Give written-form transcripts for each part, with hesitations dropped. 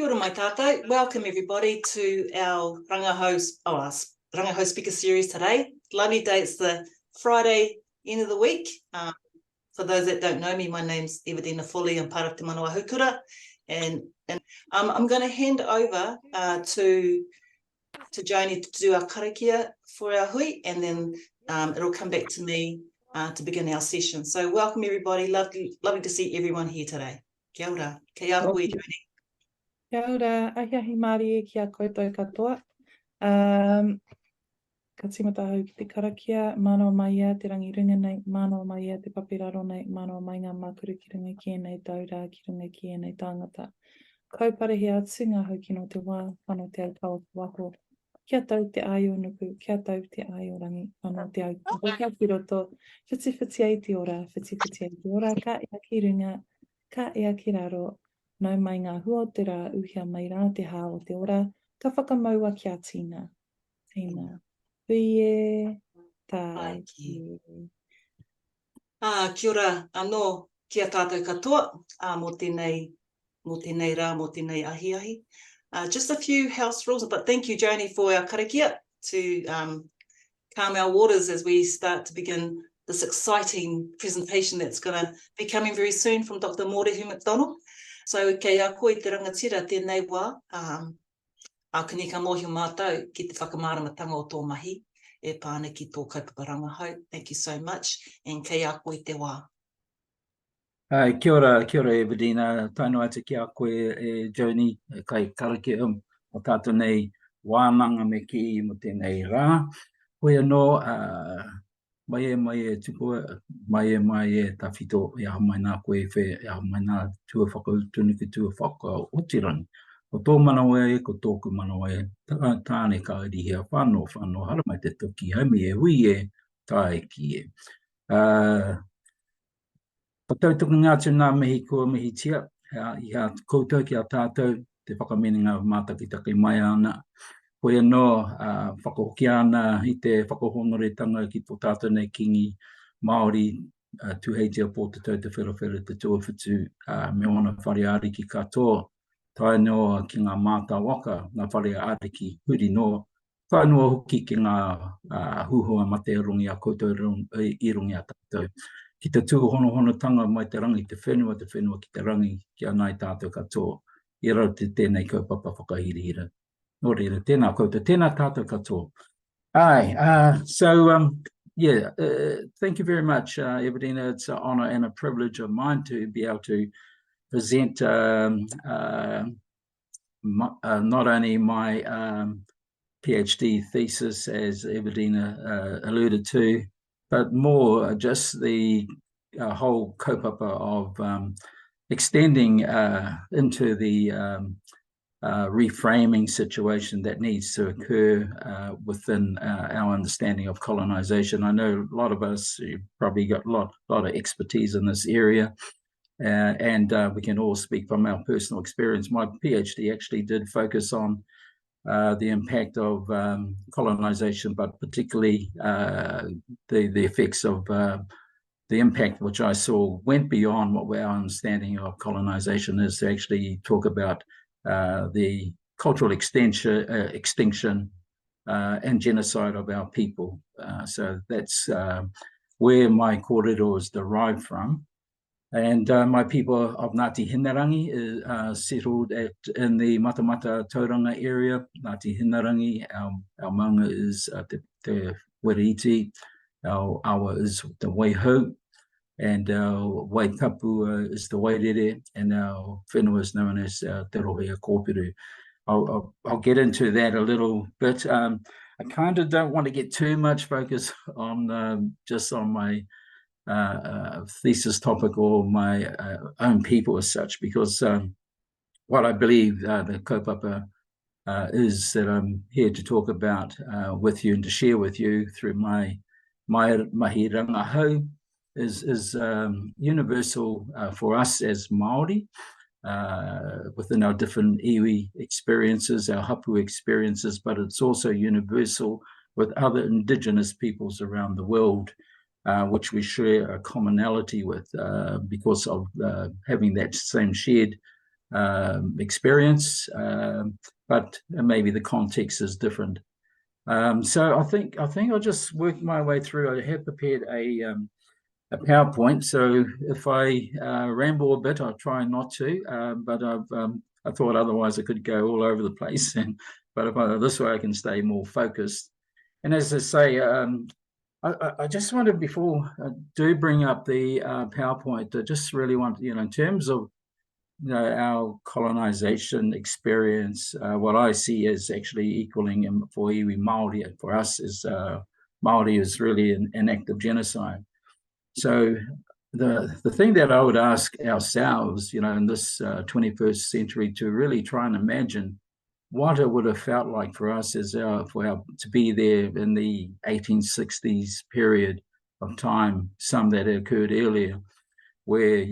Kia ora mai tātou. Welcome everybody to our Rangahau speaker series today. Lovely day, it's the Friday end of the week. For those that don't know me, my name's Evadina Foley, I'm part of Te Manawa Hukura, and I'm going to hand over to Joni to do our karakia for our hui, and then it'll come back to me to begin our session. So welcome everybody, lovely to see everyone here today. Kia ora, kia hui, Joni. Kia ora, ahiahi Māori kia koutou katoa. Ka tīmata hau ki te karakia, manawa mai ia te rangiringa nei, manawa mai ia te papiraro nei, manawa mai ngā mākuru ki runga ki nei taura, ki runga ki nei tāngata. Kaupare atu ngā hau kino te wā, whanau te au kawa wako. Kia tau te aio nuku, kia tau te aio rangi, whanau te au. Kia piroto, whiti ai te ora, whiti ai te ora, ka ea ki runga, ka ea ki raro. Nau mai ngā hua te rā uhia mai rā te hā o te ora, ka whakamaua kia tīna. Tīna. Huie, tai. Kia ora anō kia tātou katoa, mō tēnei rā, mō tēnei ahiahi. Just a few house rules, but thank you, Joni, for our karakia to calm our waters as we start to begin this exciting presentation that's going to be coming very soon from Dr. Morehu McDonald. So, kei a koe te rangatira tēnei wā, a kanika mōhio mātou ki te whakamāramatanga o tō mahi, e pāna ki tō kaupapa Rangahau. Thank you so much, and kei a koe te wā. Kia ora Evadina, taino atu ki a koe e Joni, kai karake o tātou nei wānanga me ki mo tēnei rā. Koe anō, mai e tupua, mai e tawhito, e aha mai nā koe whē, e aha mai nā tua whakautunu ki tua whakaotirangi. Ko tō manawa e, ko tōku manawa e, tāne ka irihia whanau, hara mai te toki, haumi e, hui e, tae ki e. Pa tautoko ngātu nā mihi kua mihi tia, i a koutou ki a tātou, te whakameninga mātakitaki mai ana. Koe anō, whakahoki ana i te whakahonoretanga ki tō tātou nei kingi Māori, tuheitia pō te tau te wherawhera te tuawhitu, me ona whare ariki katoa, tae noa ki ngā mātā waka, ngā whare ariki huri noa, tae noa hoki ki ngā huhua mate rongi a koutou i rongi a tātou. Ki te tūhonohonotanga mai te rangi, te whenua ki te rangi, ki anai tātou katoa, i rau te tēnei kaupapa whakahirihira. Nō reira, tēnā koutou, tēnā tātou katoa. Thank you very much, Evadina. It's an honour and a privilege of mine to be able to present not only my PhD thesis, as Evadina alluded to, but more just the whole kaupapa of extending into the reframing situation that needs to occur within our understanding of colonization. I know a lot of us probably got a lot of expertise in this area, and we can all speak from our personal experience. My PhD actually did focus on the impact of colonization, but particularly the effects of the impact which I saw went beyond what our understanding of colonization is, to actually talk about the cultural extinction and genocide of our people. So that's where my corridor is derived from. And my people of Ngāti Hinarangi settled in the Matamata Tauranga area. Ngāti Hinarangi, our maunga is te Weriti, our awa is the Morehu, and our Waikapu is the Wairere, and our whenua is known as Te Rohea Kōpuru. I'll get into that a little bit. I kind of don't want to get too much focus on just on my thesis topic or my own people as such, because what I believe the kaupapa is that I'm here to talk about with you and to share with you through my mahi rangahau is universal for us as Māori, within our different iwi experiences, our hapu experiences, but it's also universal with other indigenous peoples around the world, which we share a commonality with because of having that same shared experience, but maybe the context is different. So I think I'll just work my way through. I have prepared a PowerPoint, so if I ramble a bit, I'll try not to. But I thought otherwise I could go all over the place, but this way I can stay more focused. And as I say, I just wanted, before I do bring up the PowerPoint, I just really want, in terms of our colonization experience, what I see is actually equaling for iwi Māori. For us, is Māori is really an act of genocide. So the thing that I would ask ourselves, in this 21st century, to really try and imagine what it would have felt like for us is to be there in the 1860s period of time, some that occurred earlier, where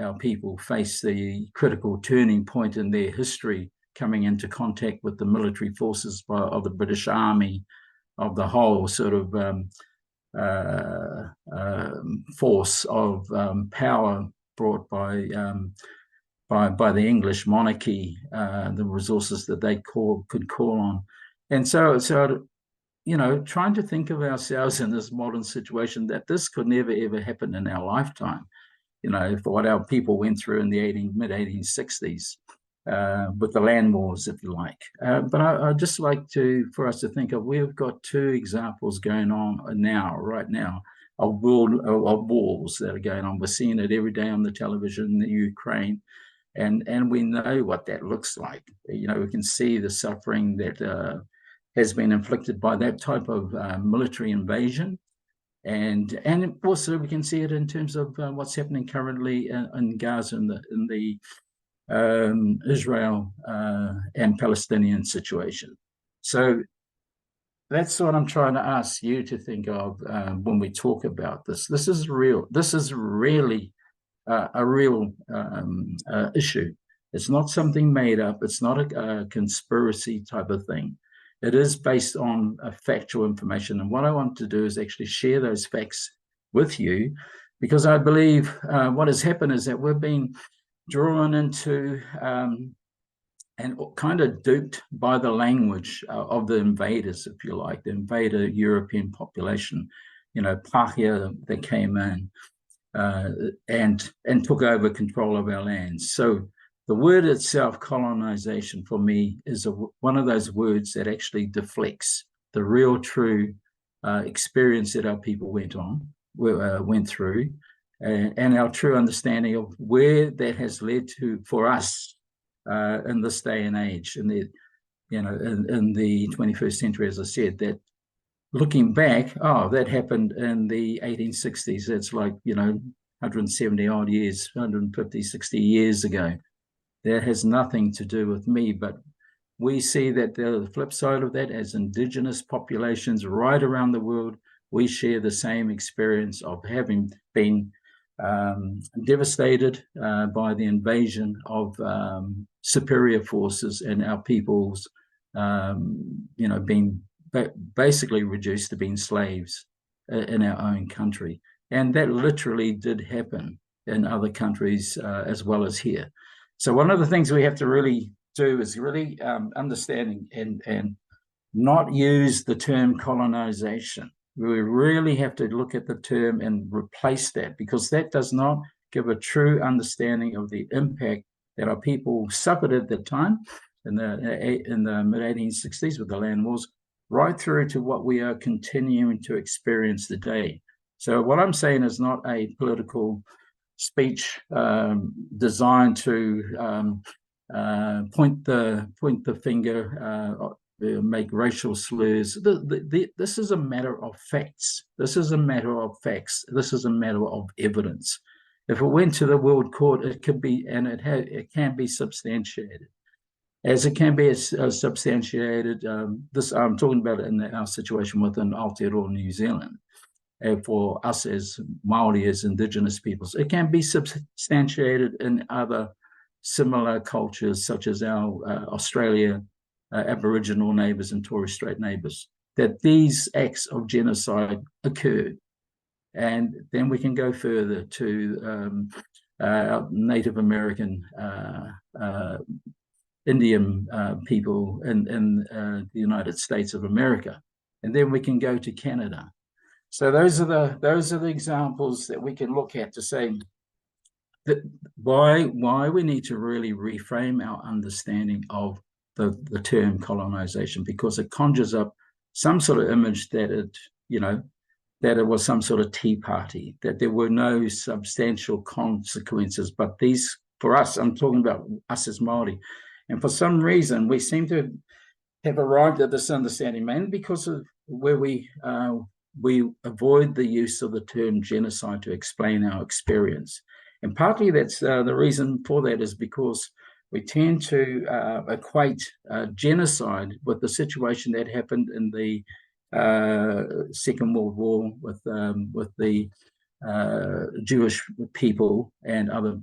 our people faced the critical turning point in their history, coming into contact with the military forces of the British Army, of the whole sort of force of power brought by the English monarchy, the resources that they could call on. And so trying to think of ourselves in this modern situation, that this could never ever happen in our lifetime, for what our people went through in the mid-1860s with the land wars, if you like. But I'd just like for us to think of, we've got two examples going on right now, of wars that are going on. We're seeing it every day on the television in the Ukraine, and we know what that looks like. We can see the suffering that has been inflicted by that type of military invasion. And also we can see it in terms of what's happening currently in Gaza, in the Israel and Palestinian situation. So that's what I'm trying to ask you to think of when we talk about this. This is real. This is really a real issue. It's not something made up. It's not a conspiracy type of thing. It is based on factual information. And what I want to do is actually share those facts with you, because I believe what has happened is that we've been drawn into and kind of duped by the language of the invaders, if you like, the invader European population, Pākehā that came in and took over control of our lands. So the word itself, colonization, for me, is one of those words that actually deflects the real, true experience that our people went through, and our true understanding of where that has led to for us in this day and age, in the 21st century. As I said, that looking back, that happened in the 1860s. That's like 170 odd years, 150, 60 years ago. That has nothing to do with me, but we see that the flip side of that, as Indigenous populations right around the world, we share the same experience of having been devastated by the invasion of superior forces, and our peoples, being basically reduced to being slaves in our own country. And that literally did happen in other countries as well as here. So one of the things we have to really do is really understanding and not use the term colonization. We really have to look at the term and replace that, because that does not give a true understanding of the impact that our people suffered at the time in the mid-1860s with the land wars, right through to what we are continuing to experience today. So what I'm saying is not a political speech designed to point the finger, make racial slurs. This is a matter of facts. This is a matter of facts. This is a matter of evidence. If it went to the World Court, it could be, and it can be substantiated. As it can be substantiated, I'm talking about it in our situation within Aotearoa, New Zealand. For us as Māori, as Indigenous peoples, it can be substantiated in other similar cultures, such as our Australia, Aboriginal neighbours and Torres Strait neighbours, that these acts of genocide occurred. And then we can go further to Native American, Indian people in the United States of America, and then we can go to Canada. So those are the examples that we can look at to say that why we need to really reframe our understanding of the term colonization, because it conjures up some sort of image that that it was some sort of tea party, that there were no substantial consequences. But these, for us, I'm talking about us as Māori, and for some reason we seem to have arrived at this understanding, mainly because of where we avoid the use of the term genocide to explain our experience. And partly that's the reason for that is because we tend to equate genocide with the situation that happened in the Second World War with the Jewish people and other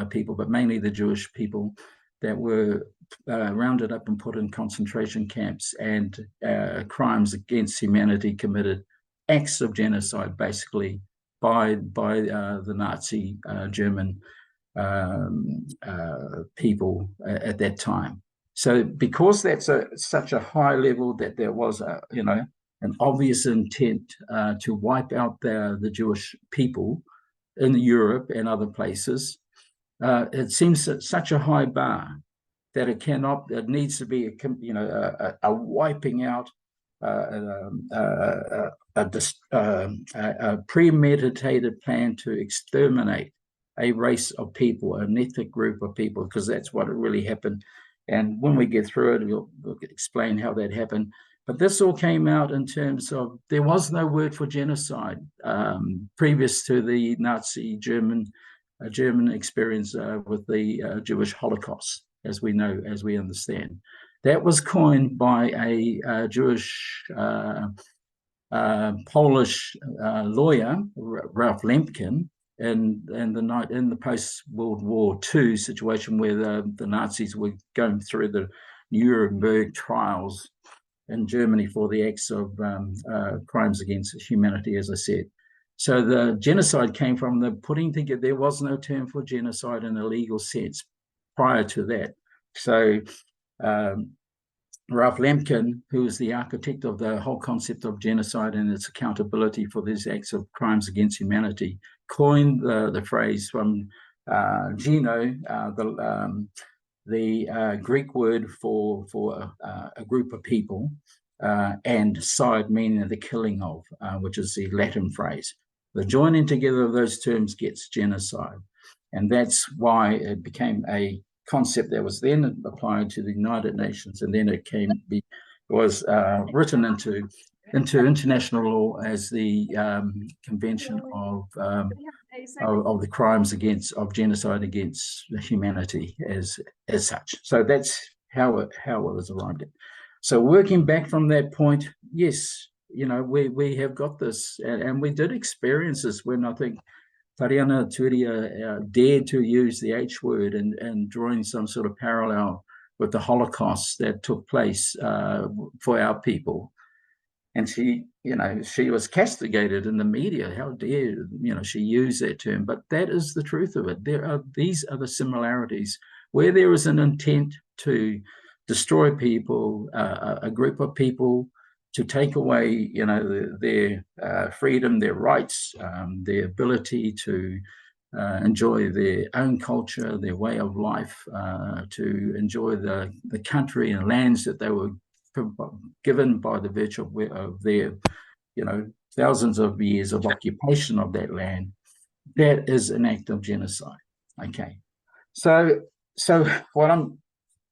people, but mainly the Jewish people that were rounded up and put in concentration camps, and crimes against humanity committed, acts of genocide basically by the Nazi German people at that time. So because that's such a high level, that there was an obvious intent to wipe out the Jewish people in Europe and other places, it seems such a high bar that it needs to be a wiping out, a premeditated plan to exterminate a race of people, an ethnic group of people, because that's what it really happened. And when we get through it, we'll explain how that happened. But this all came out in terms of there was no word for genocide previous to the Nazi German experience with the Jewish Holocaust, as we know, as we understand. That was coined by a Jewish Polish lawyer, Ralph Lemkin, in the post-World War II situation where the Nazis were going through the Nuremberg trials in Germany for the acts of crimes against humanity, as I said. So the genocide came from the putting together. There was no term for genocide in a legal sense prior to that. So Ralph Lemkin, who is the architect of the whole concept of genocide and its accountability for these acts of crimes against humanity, coined the phrase from geno, the Greek word for a group of people, and side, meaning the killing of, which is the Latin phrase. The joining together of those terms gets genocide. And that's why it became a concept that was then applied to the United Nations, and then it was written into international law as the Convention of the crimes of genocide against humanity as such. So that's how it was arrived at. So working back from that point, yes, we have got this, and we did experience this when I think Tariana Turia dared to use the H word and drawing some sort of parallel with the Holocaust that took place for our people. And she was castigated in the media. How dare, she used that term? But that is the truth of it. These are the similarities where there is an intent to destroy people, a group of people, to take away, their freedom, their rights, their ability to enjoy their own culture, their way of life, to enjoy the country and lands that they were given by the virtue of their, thousands of years of occupation of that land. That is an act of genocide. Okay, so what I'm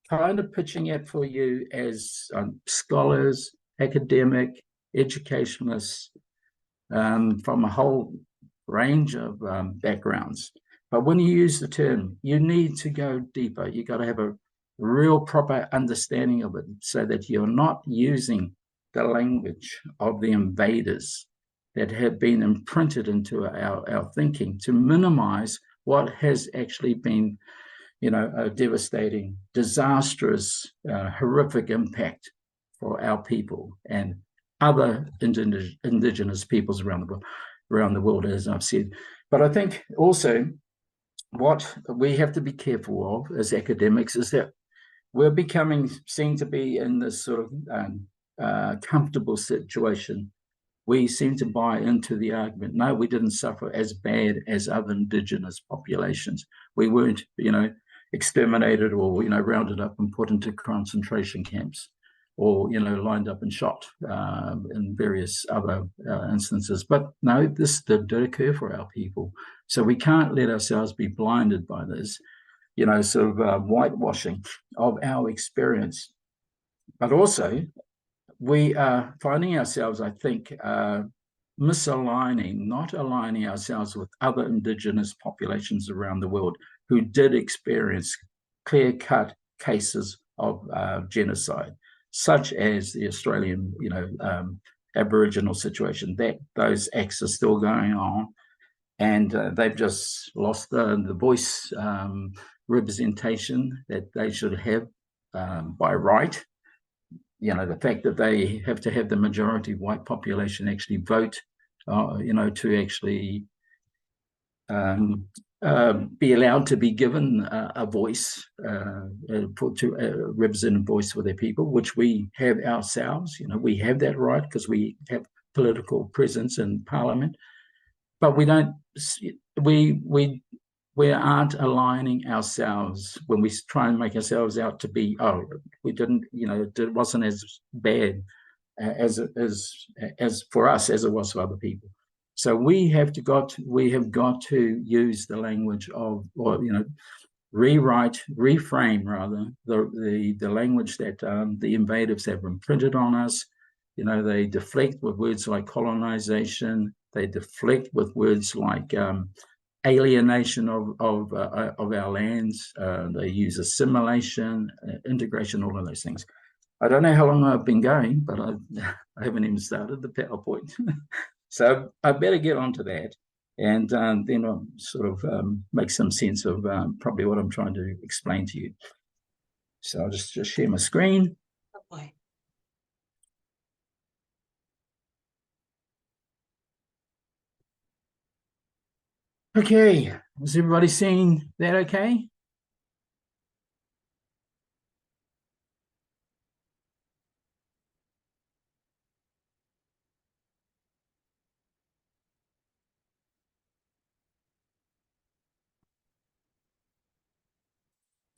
kind of pitching it for you as scholars, academic, educationalists, from a whole range of backgrounds. But when you use the term, you need to go deeper. You got to have a real proper understanding of it, so that you're not using the language of the invaders that have been imprinted into our thinking to minimize what has actually been, a devastating, disastrous, horrific impact for our people and other indigenous peoples around the world, as I've said. But I think also what we have to be careful of as academics is that we're seem to be in this sort of comfortable situation. We seem to buy into the argument, no, we didn't suffer as bad as other Indigenous populations. We weren't, exterminated or, rounded up and put into concentration camps or, lined up and shot in various other instances. But no, this did occur for our people. So we can't let ourselves be blinded by this, sort of whitewashing of our experience. But also, we are finding ourselves, I think, misaligning, not aligning ourselves with other Indigenous populations around the world who did experience clear-cut cases of genocide, such as the Australian, Aboriginal situation. Those acts are still going on, and they've just lost the voice representation that they should have by right. The fact that they have to have the majority white population actually vote, to actually be allowed to be given a voice, to represent a voice for their people, which we have ourselves. We have that right because we have political presence in Parliament, but we don't. We aren't aligning ourselves when we try and make ourselves out to be, we didn't, it wasn't as bad as for us as it was for other people. So we have got to use the language of, reframe rather, the language that the invaders have imprinted on us. They deflect with words like colonization. They deflect with words like alienation of our lands. They use assimilation, integration, all of those things. I don't know how long I've been going, but I haven't even started the PowerPoint. So I better get onto that, and then I'll sort of make some sense of probably what I'm trying to explain to you. So I'll just share my screen. Okay. Okay, is everybody seeing that okay?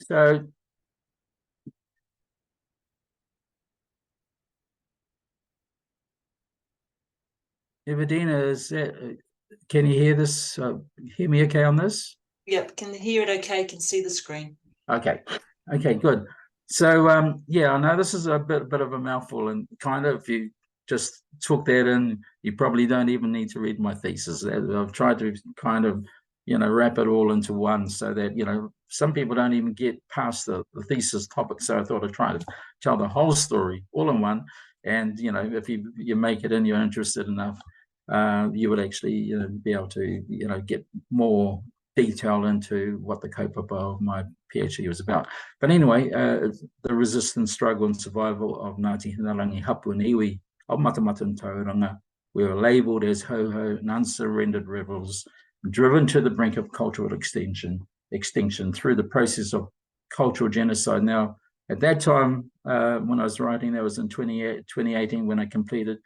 So Everdina, can you hear this? Hear me okay on this? Yep, can hear it okay, can see the screen. Okay, good. So yeah, I know this is a bit of a mouthful, and kind of if you just took that in, you probably don't even need to read my thesis. I've tried to kind of, wrap it all into one so that, some people don't even get past the thesis topic. So I thought I'd try to tell the whole story all in one. And, if you make it and you're interested enough, you would actually be able to, get more detail into what the kaupapa of my PhD was about. But anyway, the resistance, struggle and survival of Ngāti Hinarangi Hapu and Iwi of Matamata and Tauranga. We were labelled as ho-ho and unsurrendered rebels, driven to the brink of cultural extinction through the process of cultural genocide. Now, at that time, when I was writing, that was in 2018 when I completed.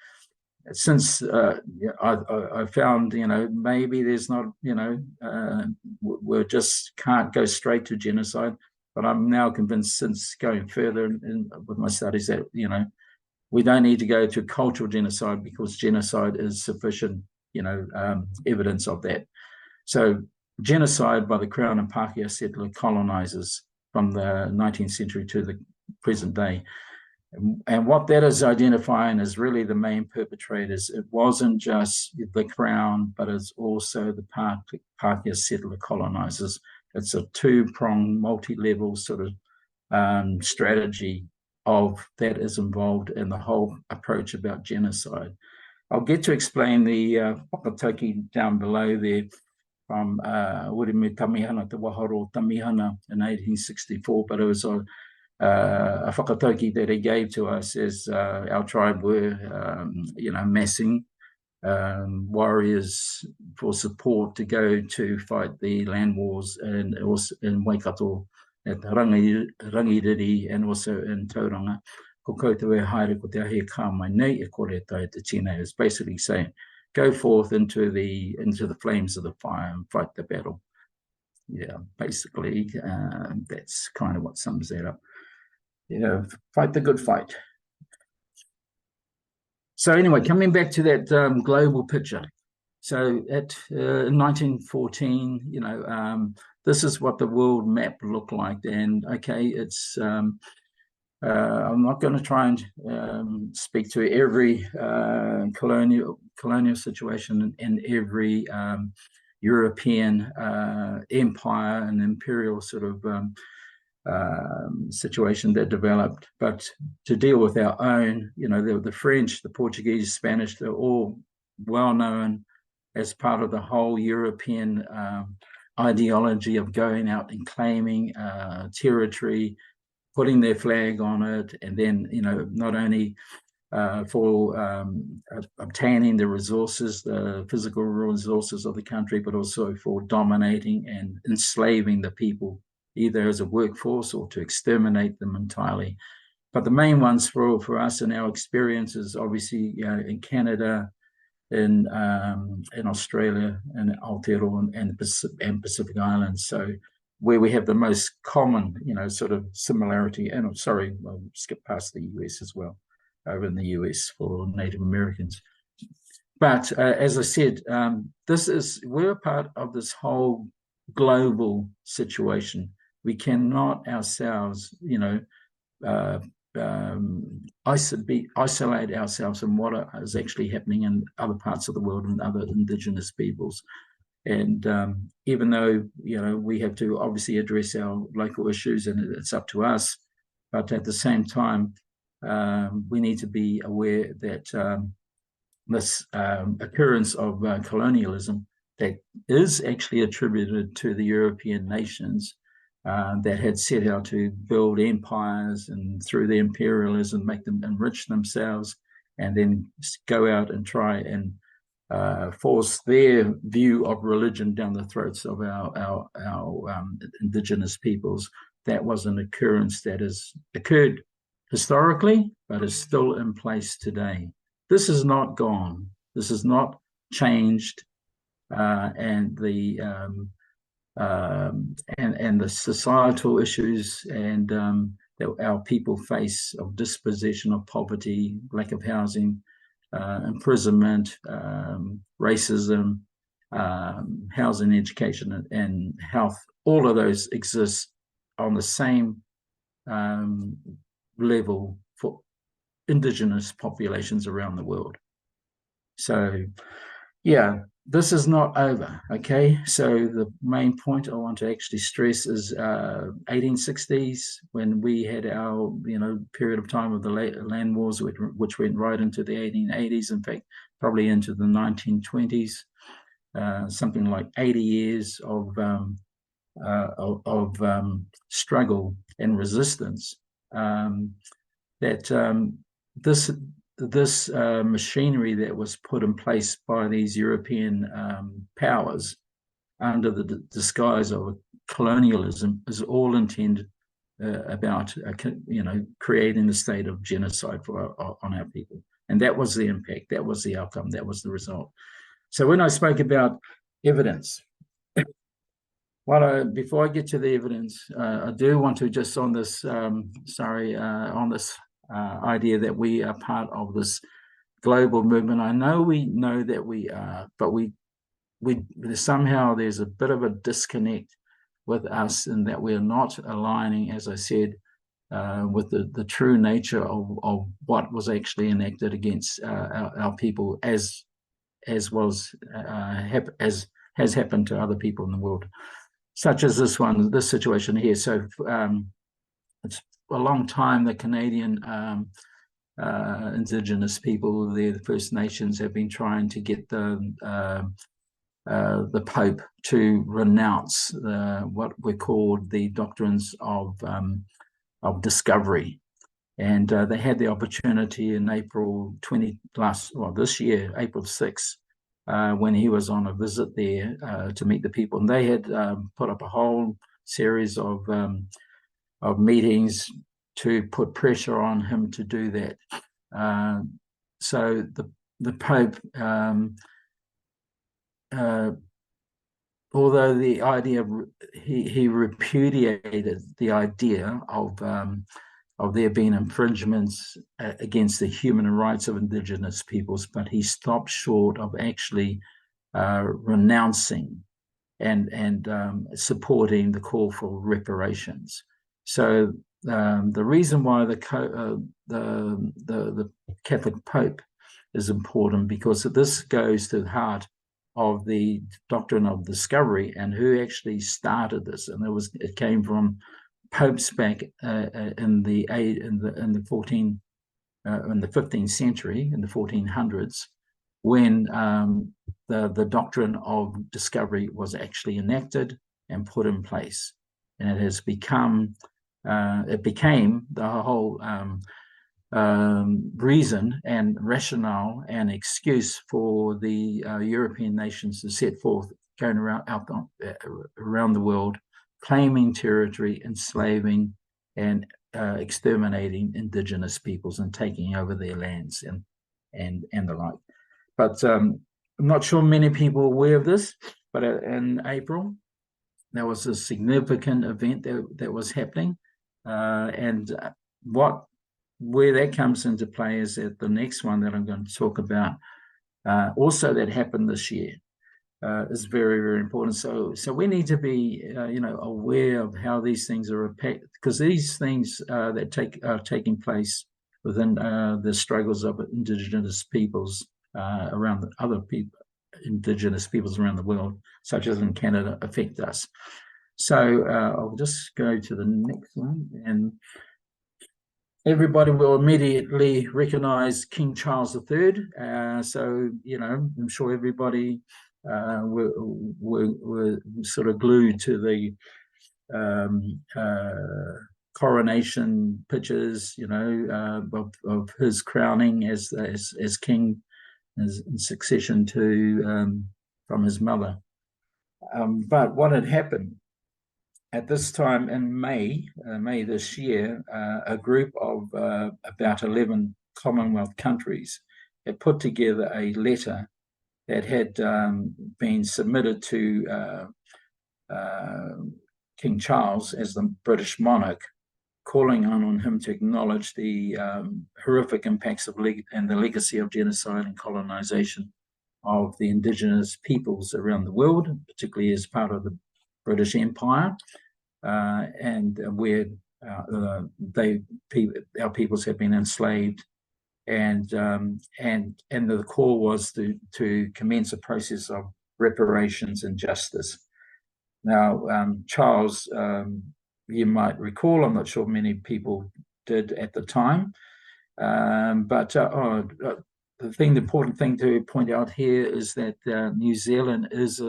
Since I found, maybe there's not, we just can't go straight to genocide. But I'm now convinced, since going further with my studies, that, we don't need to go to cultural genocide because genocide is sufficient, evidence of that. So genocide by the Crown and Pākehā settler colonizers from the 19th century to the present day. And what that is identifying is really the main perpetrators. It wasn't just the Crown, but it's also the Pākehā settler colonizers. It's a two-pronged, multi-level sort of strategy of that is involved in the whole approach about genocide. I'll get to explain the whakatauki down below there from Urime Tamihana te Waharo Tamihana in 1864, but it was a whakatauki that he gave to us as our tribe were, massing warriors for support to go to fight the land wars, and also in Waikato at Rangiriri and also in Tauranga. Ko koutou e haere ko te ahi ka mai nei e kore tai te tina is basically saying, go forth into the flames of the fire and fight the battle. Yeah, basically, that's kind of what sums that up. Fight the good fight. So anyway, coming back to that global picture. So at in 1914, this is what the world map looked like. And okay, it's I'm not going to try and speak to every colonial situation in every European empire and imperial sort of situation that developed, but to deal with our own, the French, the Portuguese, Spanish, they're all well known as part of the whole European ideology of going out and claiming territory, putting their flag on it, and then not only for obtaining the resources, the physical resources of the country, but also for dominating and enslaving the people, either as a workforce or to exterminate them entirely. But the main ones for us in our experiences, obviously, in Canada, in Australia, and Aotearoa and Pacific Islands. So where we have the most common, sort of similarity. And sorry, I'll skip past the US as well, over in the US for Native Americans. But as I said, we're part of this whole global situation. We cannot ourselves, isolate ourselves from what is actually happening in other parts of the world and other indigenous peoples. And even though, we have to obviously address our local issues and it's up to us, but at the same time, we need to be aware that this occurrence of colonialism that is actually attributed to the European nations that had set out to build empires and through the imperialism make them enrich themselves and then go out and try and force their view of religion down the throats of our indigenous peoples. That was an occurrence that has occurred historically, but is still in place today. This is not gone. This is not changed, and the societal issues and that our people face of dispossession, of poverty, lack of housing, imprisonment, racism, housing, education, and health. All of those exist on the same level for indigenous populations around the world. So, yeah, this is not over, okay? So the main point I want to actually stress is 1860s, when we had our, period of time of the land wars, which went right into the 1880s, in fact, probably into the 1920s, something like 80 years of struggle and resistance. This machinery that was put in place by these European powers under the disguise of colonialism is all intended about creating a state of genocide on our people. And that was the impact, that was the outcome, that was the result. So when I spoke about evidence, before I get to the evidence, I do want to just on this, idea that we are part of this global movement. I know we know that we are, but we somehow there's a bit of a disconnect with us in that we're not aligning, as I said, with the true nature of what was actually enacted against our people, as has happened to other people in the world, such as this situation here. So it's a long time the Canadian indigenous people, the First Nations, have been trying to get the Pope to renounce what were called the doctrines of discovery, And they had the opportunity in April this year, April 6th, when he was on a visit there to meet the people. And they had put up a whole series of meetings to put pressure on him to do that. So the Pope, although the idea he repudiated the idea of there being infringements against the human rights of Indigenous peoples, but he stopped short of actually renouncing and supporting the call for reparations. So the reason why the Catholic Pope is important, because this goes to the heart of the doctrine of discovery and who actually started this, and it came from popes back in the 15th century, in the 1400s, when the doctrine of discovery was actually enacted and put in place, and it has become it became the whole reason and rationale and excuse for the European nations to set forth, going around the world, claiming territory, enslaving and exterminating Indigenous peoples and taking over their lands and the like. But I'm not sure many people are aware of this, but in April, there was a significant event that was happening. And where that comes into play is that the next one that I'm going to talk about, also that happened this year, is very, very important. So we need to be, aware of how these things are impacted, because these things that are taking place within the struggles of Indigenous peoples around other people, Indigenous peoples around the world, such as in Canada, affect us. So I'll just go to the next one, and everybody will immediately recognize King Charles III. So, I'm sure everybody were sort of glued to the coronation pictures, of his crowning as king, in succession to from his mother. But what had happened at this time in May this year, a group of about 11 Commonwealth countries had put together a letter that had been submitted to King Charles as the British monarch, calling on him to acknowledge the horrific impacts of and the legacy of genocide and colonization of the Indigenous peoples around the world, particularly as part of the British Empire, and where our peoples have been enslaved, and the call was to commence a process of reparations and justice. Now, Charles, you might recall, I'm not sure many people did at the time, but the important thing to point out here is that New Zealand is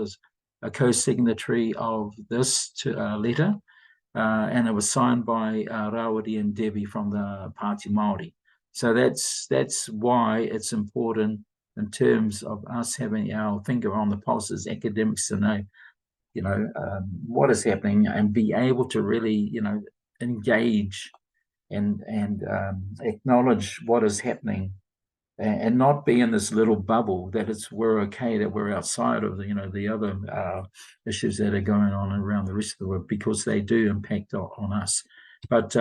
a co-signatory of this letter, and it was signed by Rawiri and Debbie from the Pāti Māori. So that's why it's important in terms of us having our finger on the pulse as academics to know, what is happening and be able to really, engage and acknowledge what is happening, and not be in this little bubble that we're okay, that we're outside of the other issues that are going on around the rest of the world, because they do impact on us. But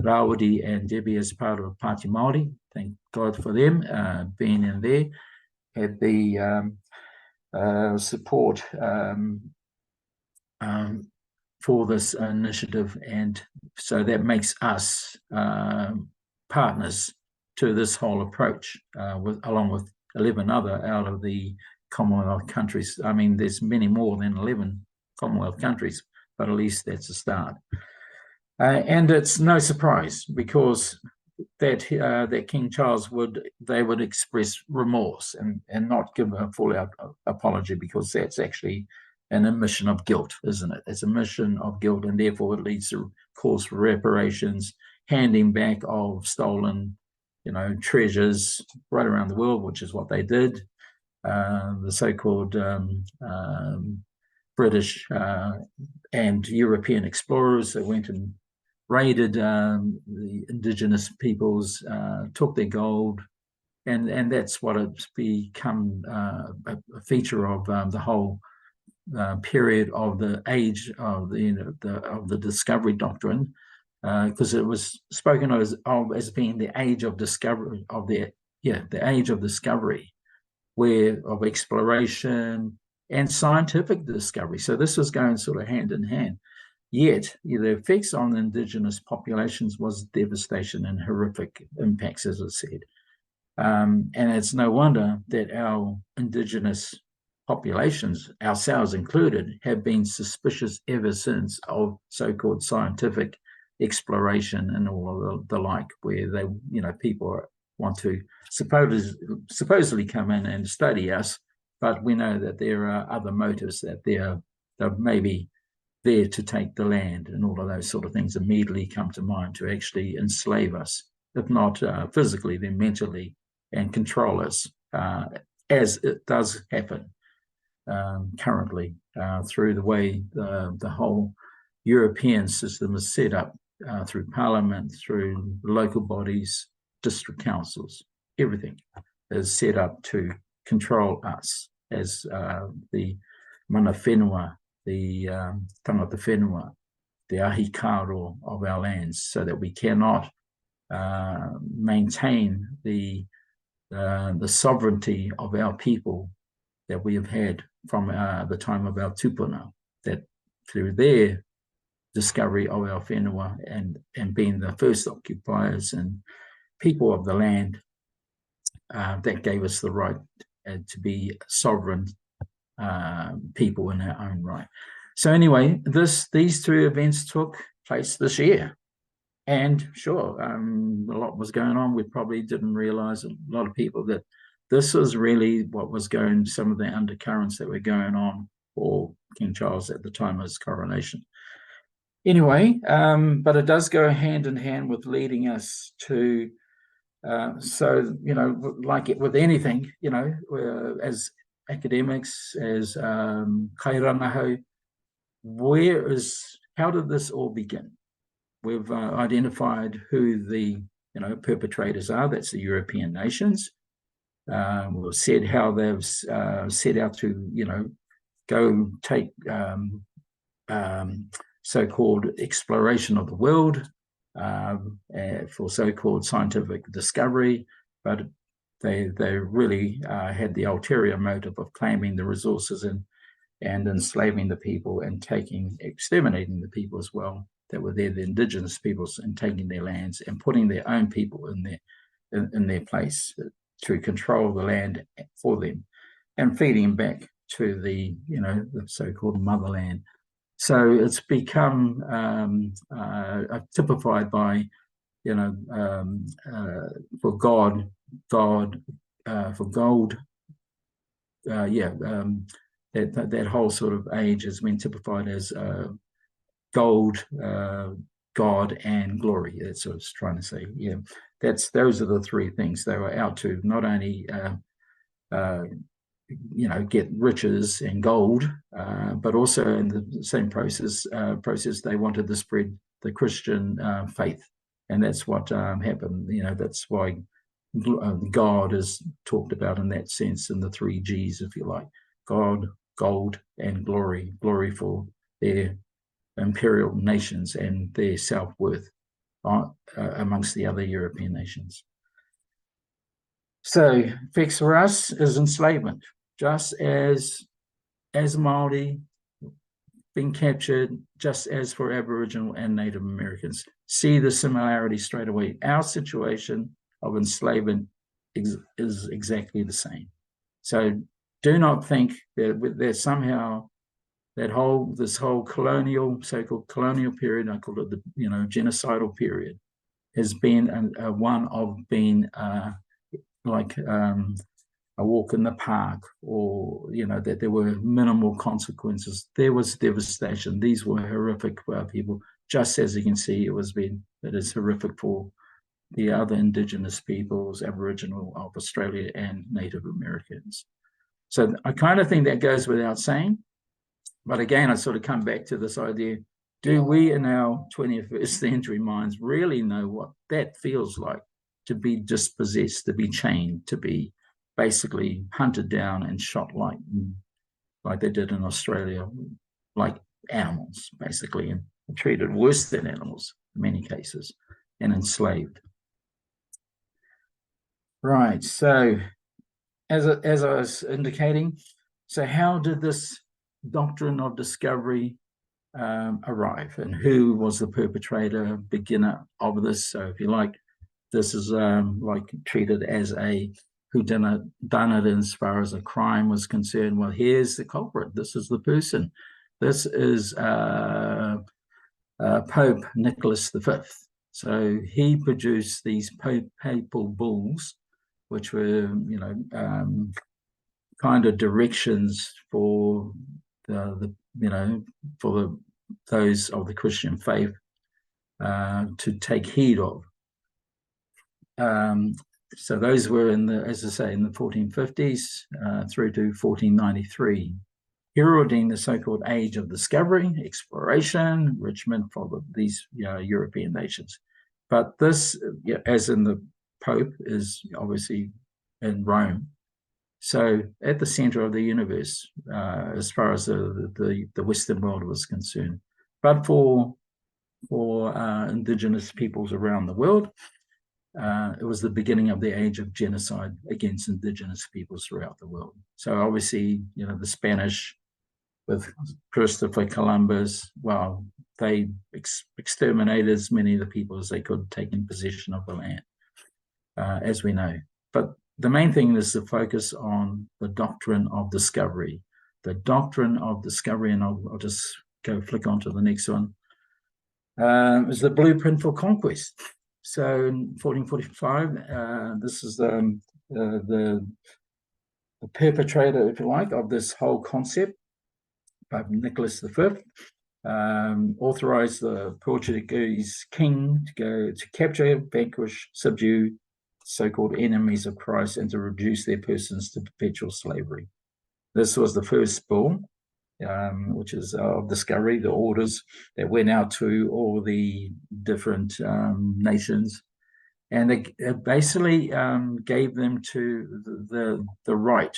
Rawiri and Debbie, as part of Pāti Māori, thank God for them being in there, had the support for this initiative, and so that makes us partners to this whole approach, along with 11 other out of the Commonwealth countries. I mean, there's many more than 11 Commonwealth countries, but at least that's a start. And it's no surprise, because that King Charles would express remorse and not give a full-out apology, because that's actually an admission of guilt, isn't it? It's a admission of guilt, and therefore it leads to calls for reparations handing back of stolen, treasures right around the world, which is what they did. The so-called British and European explorers that went and raided the indigenous peoples, took their gold, and that's what it's become a feature of the whole period of the age of the discovery doctrine, because it was spoken of as being the age of discovery the age of discovery, of exploration and scientific discovery. So this was going sort of hand in hand. Yet the effects on the indigenous populations was devastation and horrific impacts, as I said. And it's no wonder that our indigenous populations, ourselves included, have been suspicious ever since of so-called scientific exploration and all of the like, where they, people want to supposedly come in and study us, but we know that there are other motives, that they're maybe there to take the land, and all of those sort of things immediately come to mind, to actually enslave us, if not physically, then mentally, and control us, as it does happen currently through the way the whole European system is set up, through parliament, through local bodies, district councils. Everything is set up to control us as the mana whenua, the tangata whenua, the ahikaro of our lands, so that we cannot maintain the sovereignty of our people that we have had from the time of our tupuna, that through their discovery of our whenua and being the first occupiers and people of the land, that gave us the right to be sovereign people in our own right. So anyway, these two events took place this year. And sure, a lot was going on. We probably didn't realize, a lot of people, that this was really what was going, some of the undercurrents that were going on for King Charles at the time of his coronation. Anyway, but it does go hand in hand with leading us to, so, like it with anything, as academics, as kai Rangahau, how did this all begin? We've identified who the perpetrators are. That's the European nations. We've said how they've set out to go take so-called exploration of the world for so-called scientific discovery, but they really had the ulterior motive of claiming the resources and enslaving the people and exterminating the people as well that were there, the indigenous peoples, and taking their lands and putting their own people in their place to control the land for them and feeding them back to the so-called motherland. So it's become typified by for God, for gold. That whole sort of age has been typified as gold, God, and glory. That's what I was trying to say. Yeah, those are the three things they were out to. Not only get riches and gold, but also in the same process they wanted to spread the Christian faith, and that's what happened. That's why God is talked about in that sense, in the three G's, if you like: God, gold, and glory. Glory for their imperial nations and their self-worth amongst the other European nations. So effects for us is enslavement, just as Māori being captured, just as for Aboriginal and Native Americans. See the similarity straight away. Our situation of enslavement is exactly the same. So do not think that there's somehow this whole so-called colonial period, I call it the genocidal period, has been one of being like a walk in the park, or that there were minimal consequences. There was devastation. These were horrific people, just as you can see, it is horrific for the other Indigenous peoples, Aboriginal of Australia and Native Americans. So I kind of think that goes without saying. But again, I sort of come back to this idea, do we in our 21st century minds really know what that feels like, to be dispossessed, to be chained, to be basically hunted down and shot like they did in Australia, like animals, basically, and treated worse than animals in many cases, and enslaved. Right, so as I was indicating, so how did this doctrine of discovery arrive, and who was the perpetrator, beginner of this? So if you like, this is like treated as a whodunit as far as a crime was concerned. Well, here's the culprit. This is the person. This is Pope Nicholas V. So he produced these papal bulls, which were, kind of directions for those of the Christian faith to take heed of. So those were in the 1450s through to 1493, heralding the so-called age of discovery, exploration, enrichment for these European nations. But this, as in the Pope, is obviously in Rome. So at the center of the universe, as far as the Western world was concerned. But for indigenous peoples around the world, it was the beginning of the age of genocide against indigenous peoples throughout the world. So obviously, the Spanish with Christopher Columbus, well, they exterminated as many of the people as they could, taking possession of the land, as we know. But the main thing is to focus on the doctrine of discovery. The doctrine of discovery, and I'll just go flick on to the next one, is the blueprint for conquest. So in 1445, this is the perpetrator, if you like, of this whole concept, Pope Nicholas V, authorized the Portuguese king to go to capture, vanquish, subdue so-called enemies of Christ and to reduce their persons to perpetual slavery. This was the first bull, which is of discovery, the orders that went out to all the different nations, and it basically gave them to the right,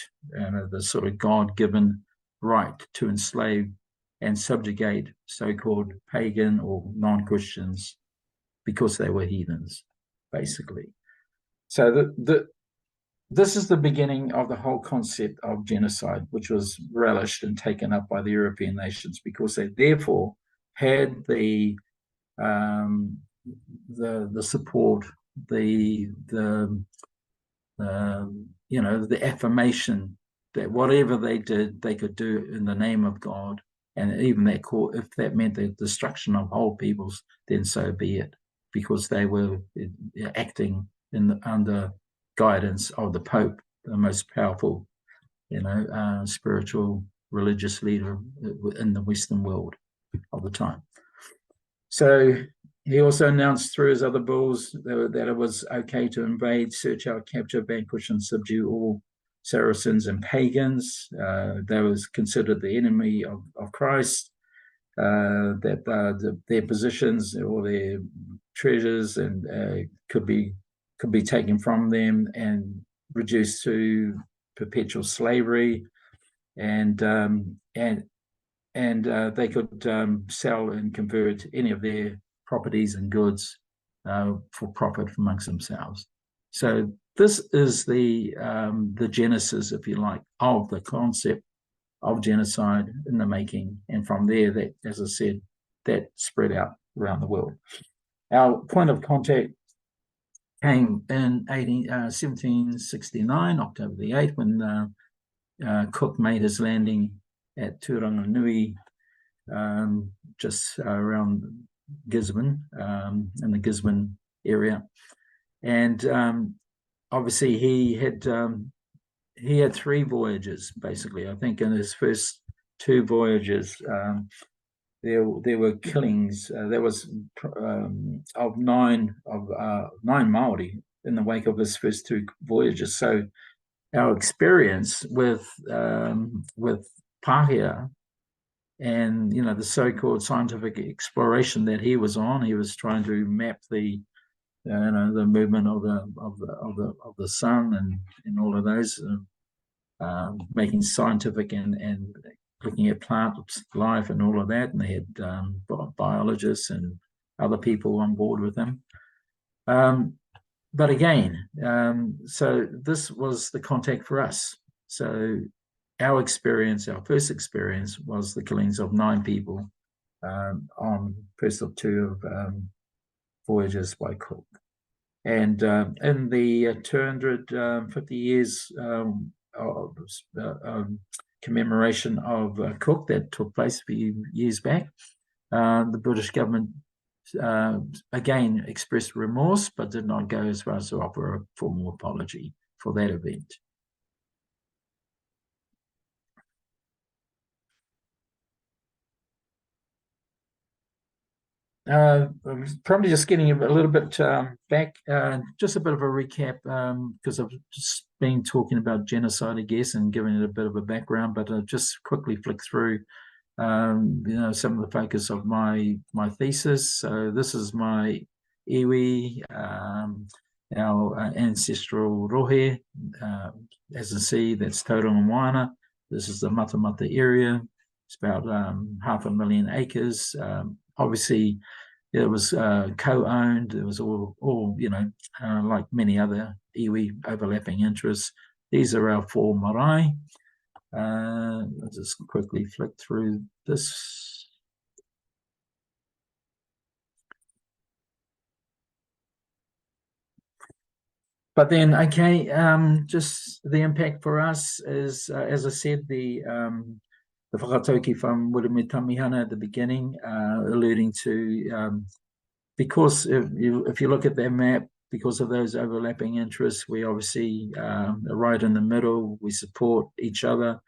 the sort of God-given right to enslave and subjugate so-called pagan or non-Christians because they were heathens, basically. So this is the beginning of the whole concept of genocide, which was relished and taken up by the European nations because they therefore had the support, the affirmation that whatever they did, they could do in the name of God, and even that if that meant the destruction of whole peoples, then so be it, because they were acting under guidance of the Pope, the most powerful, spiritual, religious leader in the Western world of the time. So he also announced through his other bulls that it was okay to invade, search out, capture, vanquish, and subdue all Saracens and pagans. They was considered the enemy of Christ. That their positions or their treasures and could be taken from them and reduced to perpetual slavery, and they could sell and convert any of their properties and goods for profit amongst themselves. So this is the genesis, if you like, of the concept of genocide in the making, and from there, that, as I said, that spread out around the world. Our point of contact came in 1769, October the 8th, when Cook made his landing at Turanganui, just around Gisborne, in the Gisborne area. And obviously he had 3 voyages, basically. I think in his first 2 voyages, there were killings. There was of nine Maori in the wake of his first 2 voyages. So our experience with Pāhia and the so-called scientific exploration that he was on, he was trying to map the the movement of the sun and all of those, making scientific and looking at plant life and all of that, and they had biologists and other people on board with him. But again, so this was the contact for us. So our experience, our first experience, was the killings of 9 people on first of 2 voyages by Cook. And in the 250 years of commemoration of Cook that took place a few years back, the British government again expressed remorse, but did not go as far as to offer a formal apology for that event. Probably just getting a little bit back, just a bit of a recap, because I've just been talking about genocide, I guess, and giving it a bit of a background, but I'll just quickly flick through some of the focus of my thesis. So this is my iwi, our ancestral rohe. As you see, that's Tauranga Moana. This is the Matamata area. It's about 500,000 acres. Obviously, it was co-owned. It was all like many other iwi overlapping interests. These are our 4 marae. I'll just quickly flick through this. But then, okay, just the impact for us is, as I said, the whakatauki from Wirime Tamihana at the beginning, alluding to, because if you look at that map, because of those overlapping interests, we obviously are right in the middle. We support each other.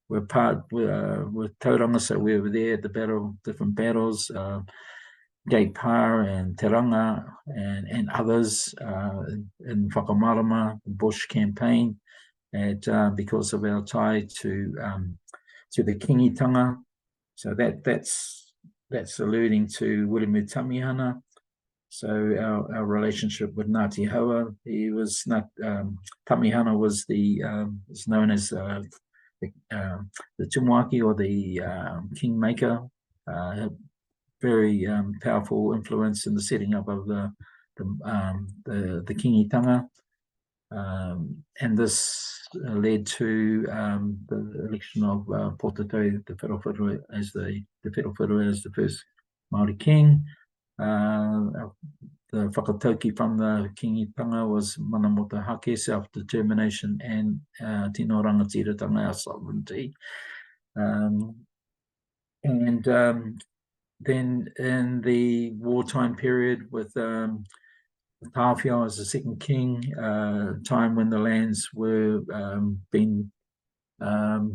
We're part with Tauranga, so we were there at the different battles, Gate Par and Te Ranga and others in Whakamarama, Bush campaign, and because of our tie to the kingitanga. So that's alluding to Wirime Tamihana. So our relationship with Ngāti Hoa, he was not Tamihana was is known as the Tumuaki, or the kingmaker, very powerful influence in the setting up of the kingitanga, and this led to the election of Pōtatau Te Whetawhero as the first Māori king. The whakatauki from the kingitanga was manamota hake, self-determination, and tino rangatiratanga, our sovereignty. And then in the wartime period with Tāwhia as the second king, time when the lands were being heard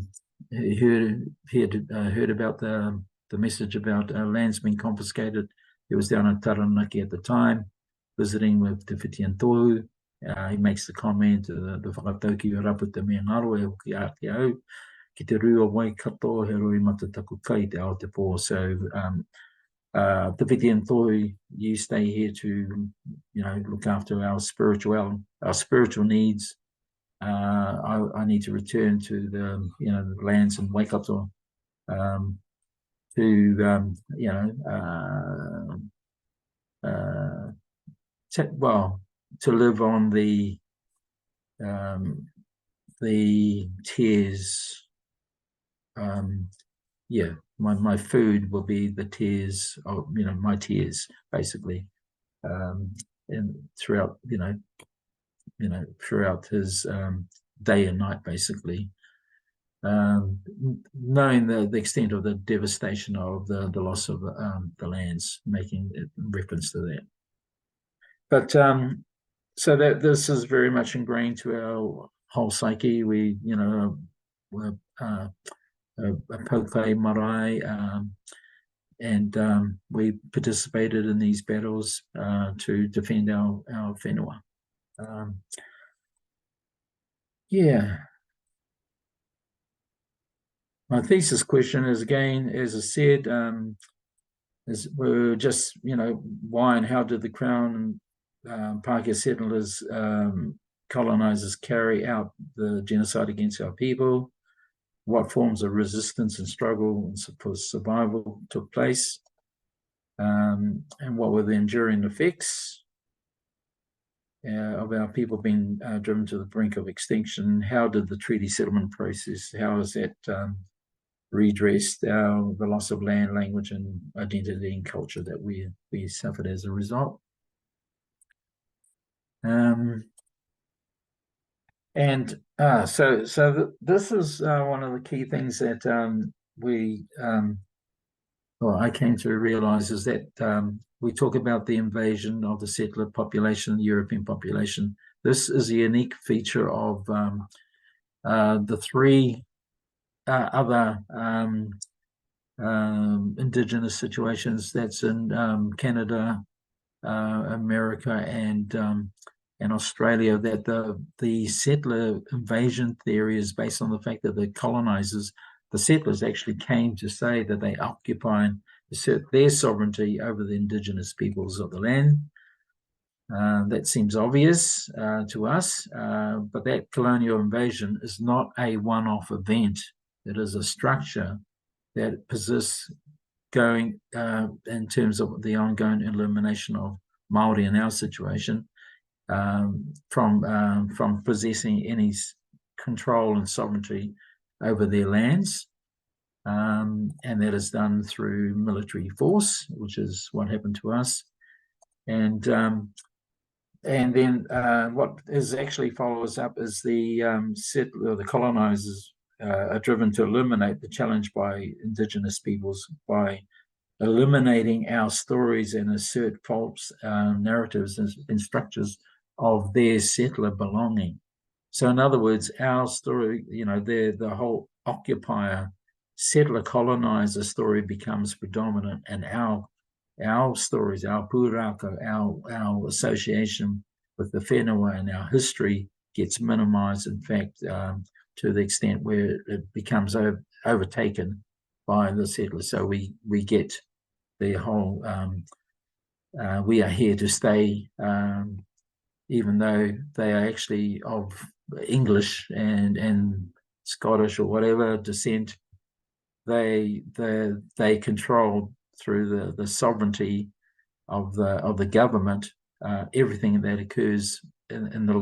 about the message about lands being confiscated. He was down at Taranaki at the time, visiting with Te Whiti and Tohu. He makes the comment, the whakatauki o rapu te mea ngaro e hoki ake au, ki te rua wai kato, he roi matataku kai te ao te pō. So Te Whiti and Tohu, you stay here to, look after our spiritual needs. I need to return to the, the lands and Waikato, to live on the tears. My food will be the tears of, my tears, basically, and throughout, throughout his day and night, basically. Knowing the extent of the devastation of the loss of the lands, making reference to that. But so that this is very much ingrained to our whole psyche. We, we're a Paukai marae, we participated in these battles to defend our whenua. Yeah. My thesis question is, again, as I said, we're just, why and how did the Crown and Pākehā settlers, colonizers, carry out the genocide against our people? What forms of resistance and struggle for survival took place? And what were the enduring effects of our people being driven to the brink of extinction? How did the treaty settlement process, how has that redressed the loss of land, language, and identity and culture that we suffered as a result? So this is one of the key things that I came to realize, is that we talk about the invasion of the settler population, the European population. This is a unique feature of the three other indigenous situations that's in Canada, America, and Australia, that the settler invasion theory is based on the fact that the settlers actually came to say that they occupy, assert their sovereignty over the indigenous peoples of the land. That seems obvious to us, but that colonial invasion is not a one-off event. It is a structure that persists going in terms of the ongoing elimination of Māori in our situation, from possessing any control and sovereignty over their lands, and that is done through military force, which is what happened to us. And then what is actually follows up is the colonizers are driven to eliminate the challenge by indigenous peoples by eliminating our stories and assert false narratives and structures of their settler belonging. So in other words, our story, the whole occupier, settler, colonizer story becomes predominant, and our stories, our pūrākau, our association with the whenua and our history gets minimized, in fact, to the extent where it becomes overtaken by the settlers. So we get the whole, we are here to stay, even though they are actually of English and Scottish or whatever descent. They control through the sovereignty of the government everything that occurs in the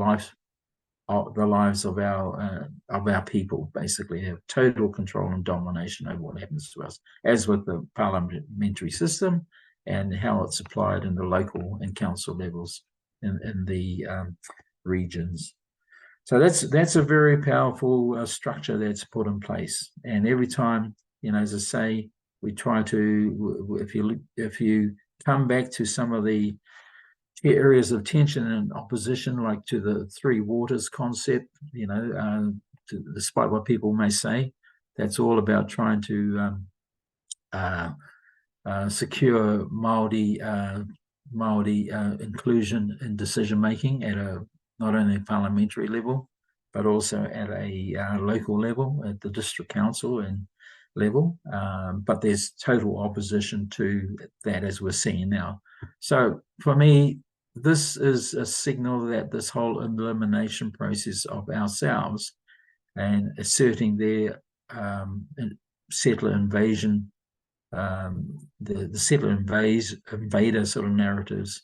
lives of our people. Basically, they have total control and domination over what happens to us, as with the parliamentary system and how it's applied in the local and council levels in the regions. So that's a very powerful structure that's put in place. And every time, as I say, we try to, if you come back to some of the areas of tension and opposition, like to the three waters concept, despite what people may say, that's all about trying to secure Māori inclusion in decision making at not only a parliamentary level, but also at a local level, at the district council and level. But there's total opposition to that, as we're seeing now. So for me, this is a signal that this whole elimination process of ourselves and asserting their settler invasion, the settler invader sort of narratives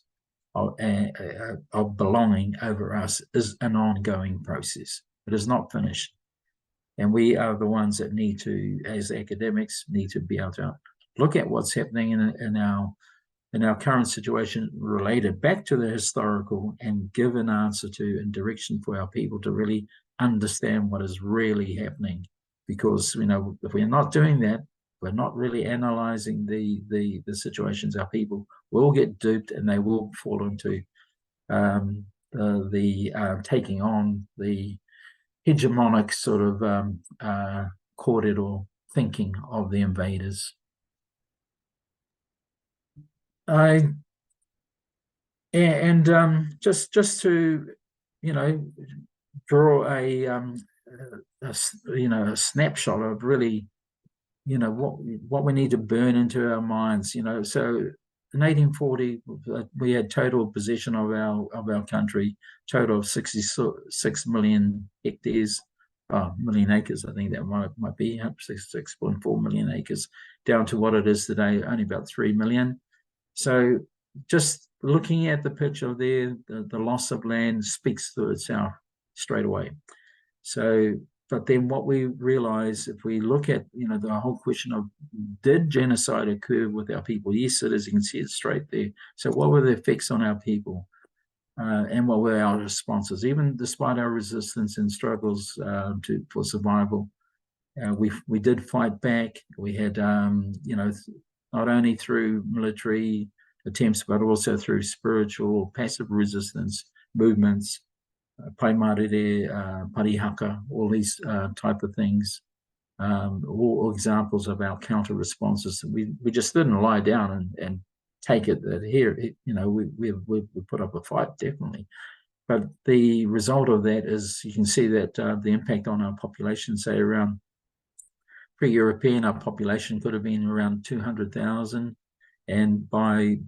of belonging over us is an ongoing process. It is not finished. And we are the ones that need to, as academics, need to be able to look at what's happening in our current situation, related back to the historical, and give an answer to and direction for our people to really understand what is really happening. Because, if we're not doing that, we're not really analyzing the situations. Our people will get duped, and they will fall into taking on the hegemonic sort of kōrero thinking of the invaders. Just to, you know, draw a snapshot of really, you know, what we need to burn into our minds, you know. So in 1840, we had total possession of our country, total of 66 million hectares, million acres. I think that might be 66.4 million acres, down to what it is today, only about 3 million. So just looking at the picture there, the loss of land speaks to itself straight away. So, but then what we realize, if we look at, you know, the whole question of, did genocide occur with our people? Yes, as you can see it straight there. So what were the effects on our people? And what were our responses? Even despite our resistance and struggles for survival, we did fight back. We had, you know, not only through military attempts, but also through spiritual, passive resistance movements, pai marere, parihaka, all these type of things, all examples of our counter responses. We just didn't lie down and take it that here, you know, we put up a fight, definitely. But the result of that is, you can see that the impact on our population, say around pre-European, our population could have been around 200,000. And by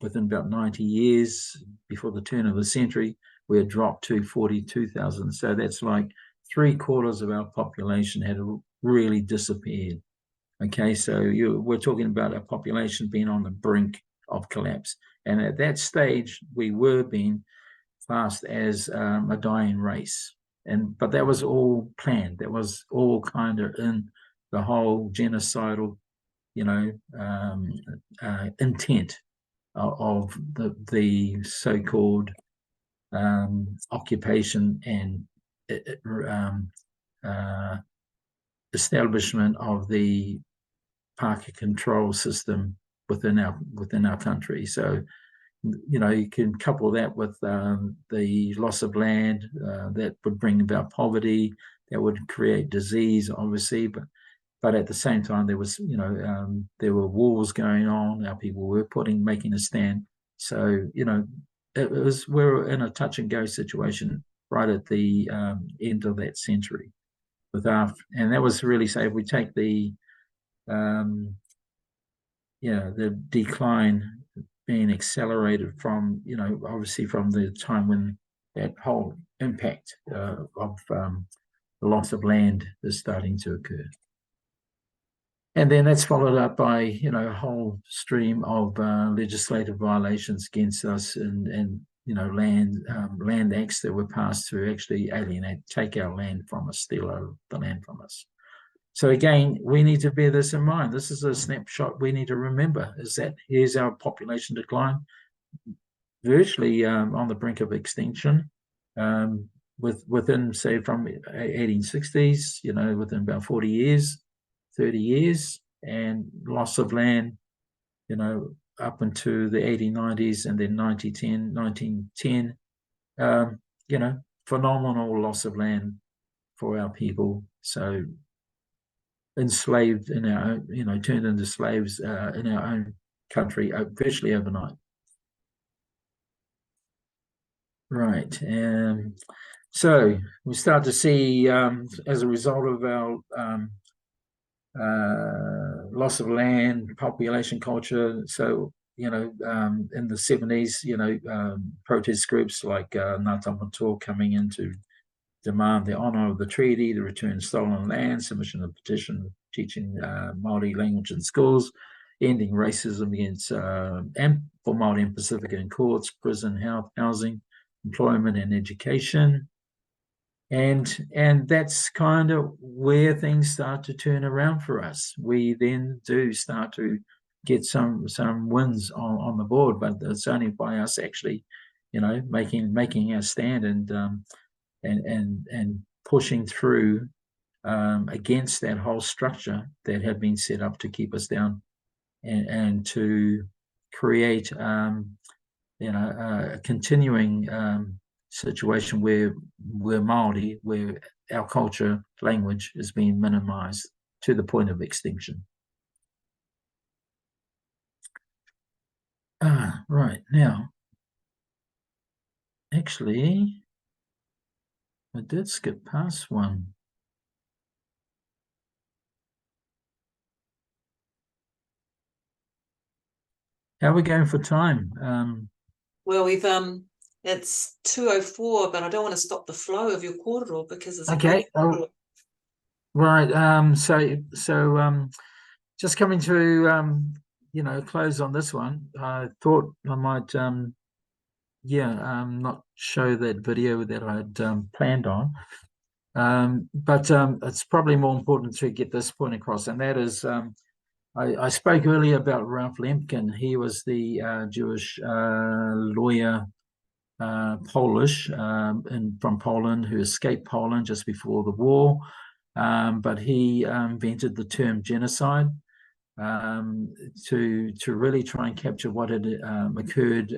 within about 90 years, before the turn of the century, we had dropped to 42,000. So that's like 3/4 of our population had really disappeared. Okay, so we're talking about a population being on the brink of collapse. And at that stage, we were being classed as a dying race. But that was all planned. That was all kind of in the whole genocidal, you know, intent of the so-called occupation and establishment of the Pākehā control system within our country. So, you know, you can couple that with the loss of land that would bring about poverty, that would create disease, obviously, but at the same time, there was, you know, there were wars going on. Our people were making a stand. So, you know, we were in a touch and go situation right at the end of that century. And that was really, say, if we take the decline being accelerated from, you know, obviously from the time when that whole impact of the loss of land is starting to occur. And then that's followed up by, you know, a whole stream of legislative violations against us and you know, land acts that were passed to actually take our land from us, steal the land from us. So again, we need to bear this in mind. This is a snapshot we need to remember, is that here's our population decline, virtually on the brink of extinction, within, say, from 1860s, you know, within about 40 years, 30 years, and loss of land, you know, up into the 1890s, and then 1910, you know, phenomenal loss of land for our people. So enslaved in our own, you know, turned into slaves in our own country virtually overnight. Right. So we start to see, as a result of our loss of land, population culture. So, you know, in the 70s, you know, protest groups like Ngāta Matua coming in to demand the honour of the treaty, the return of stolen land, submission of petition, teaching Māori language in schools, ending racism against and for Māori and Pacifica in courts, prison, health, housing, employment and education. And that's kind of where things start to turn around for us. We then do start to get some wins on the board, but it's only by us actually, you know, making our stand and pushing through against that whole structure that had been set up to keep us down, and to create you know, a continuing situation where we're Māori, where our culture, language is being minimized to the point of extinction. Right, now, actually, I did skip past one. How are we going for time? Well, it's 2:04, but I don't want to stop the flow of your kōrero because it's Okay. Right. So just coming to close on this one. I thought I might not show that video that I'd planned on. But it's probably more important to get this point across, and that is I spoke earlier about Ralph Lemkin. He was the Jewish lawyer, Polish, from Poland, who escaped Poland just before the war. But he invented the term genocide to really try and capture what had occurred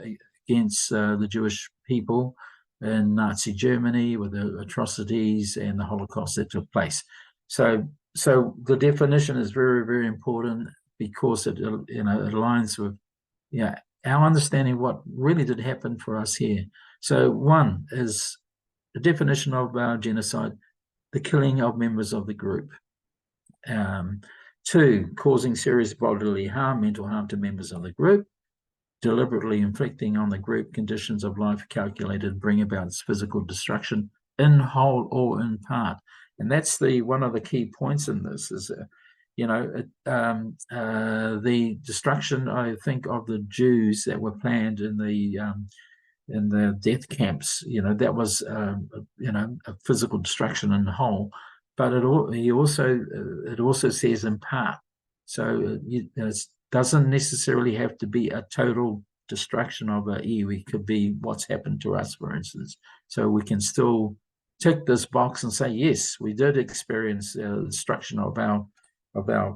against the Jewish people in Nazi Germany with the atrocities and the Holocaust that took place. So the definition is very, very important because it aligns with our understanding of what really did happen for us here. So one is the definition of genocide: the killing of members of the group. Two, causing serious bodily harm, mental harm to members of the group, deliberately inflicting on the group conditions of life calculated to bring about its physical destruction in whole or in part. And that's one of the key points in this is, the destruction, I think, of the Jews that were planned in the death camps. That was a physical destruction in the whole. But it also says in part. So it doesn't necessarily have to be a total destruction of a iwi. It could be what's happened to us, for instance. So we can still tick this box and say, yes, we did experience destruction of our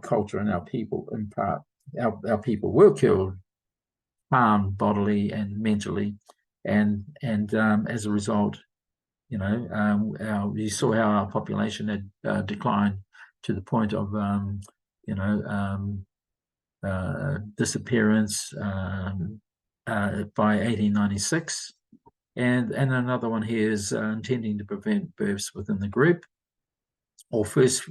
culture and our people in part. Our people were killed, harmed bodily and mentally, and as a result, you saw how our population had declined to the point of disappearance by 1896. And another one here is intending to prevent births within the group, or first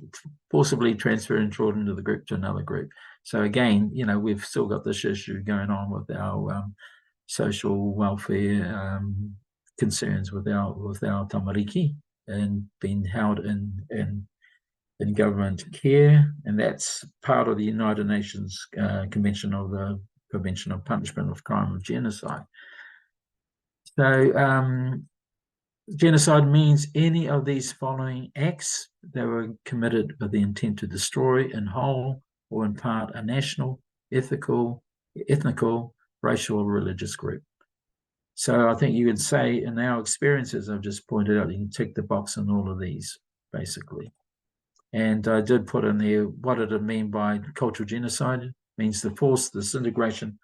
forcibly transferring children to the group to another group. So again, we've still got this issue going on with our social welfare concerns with our tamariki and being held in government care, and that's part of the United Nations Convention of the Prevention of Punishment of Crime of Genocide. So genocide means any of these following acts that were committed with the intent to destroy in whole or in part a national, ethnical, racial, or religious group. So I think you would say in our experiences, I've just pointed out, you can tick the box on all of these, basically. And I did put in there, what did it mean by cultural genocide? It means the forced disintegration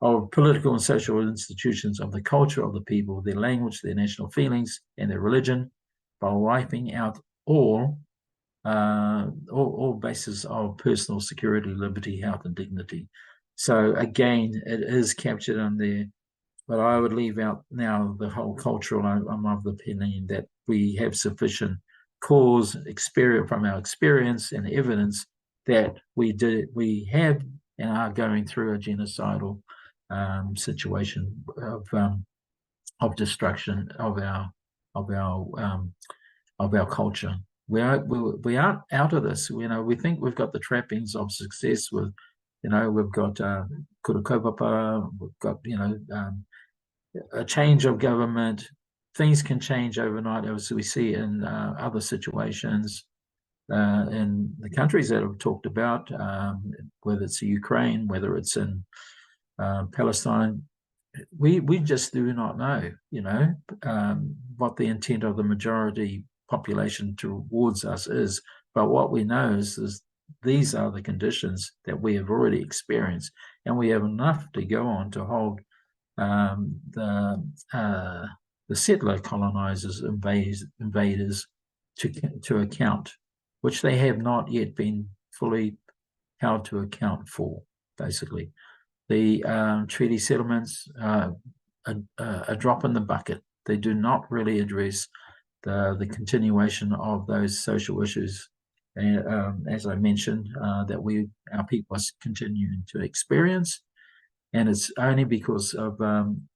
of political and social institutions of the culture of the people, their language, their national feelings, and their religion, by wiping out all bases of personal security, liberty, health, and dignity. So again, it is captured in there. But I would leave out now the whole cultural. I'm of the opinion that we have sufficient cause, experience from our experience and evidence that we have and are going through a genocidal situation of destruction of our culture. We aren't out of this. We think we've got the trappings of success with, we've got kura kaupapa, we've got a change of government. Things can change overnight, as we see in other situations in the countries that I've talked about, whether it's Ukraine, whether it's in Palestine. We just do not know, what the intent of the majority population towards us is. But what we know is these are the conditions that we have already experienced, and we have enough to go on to hold the settler colonizers, invaders to account, which they have not yet been fully held to account for, basically. the treaty settlements a drop in the bucket. They do not really address the continuation of those social issues, and as I mentioned, that our people are continuing to experience. And it's only because of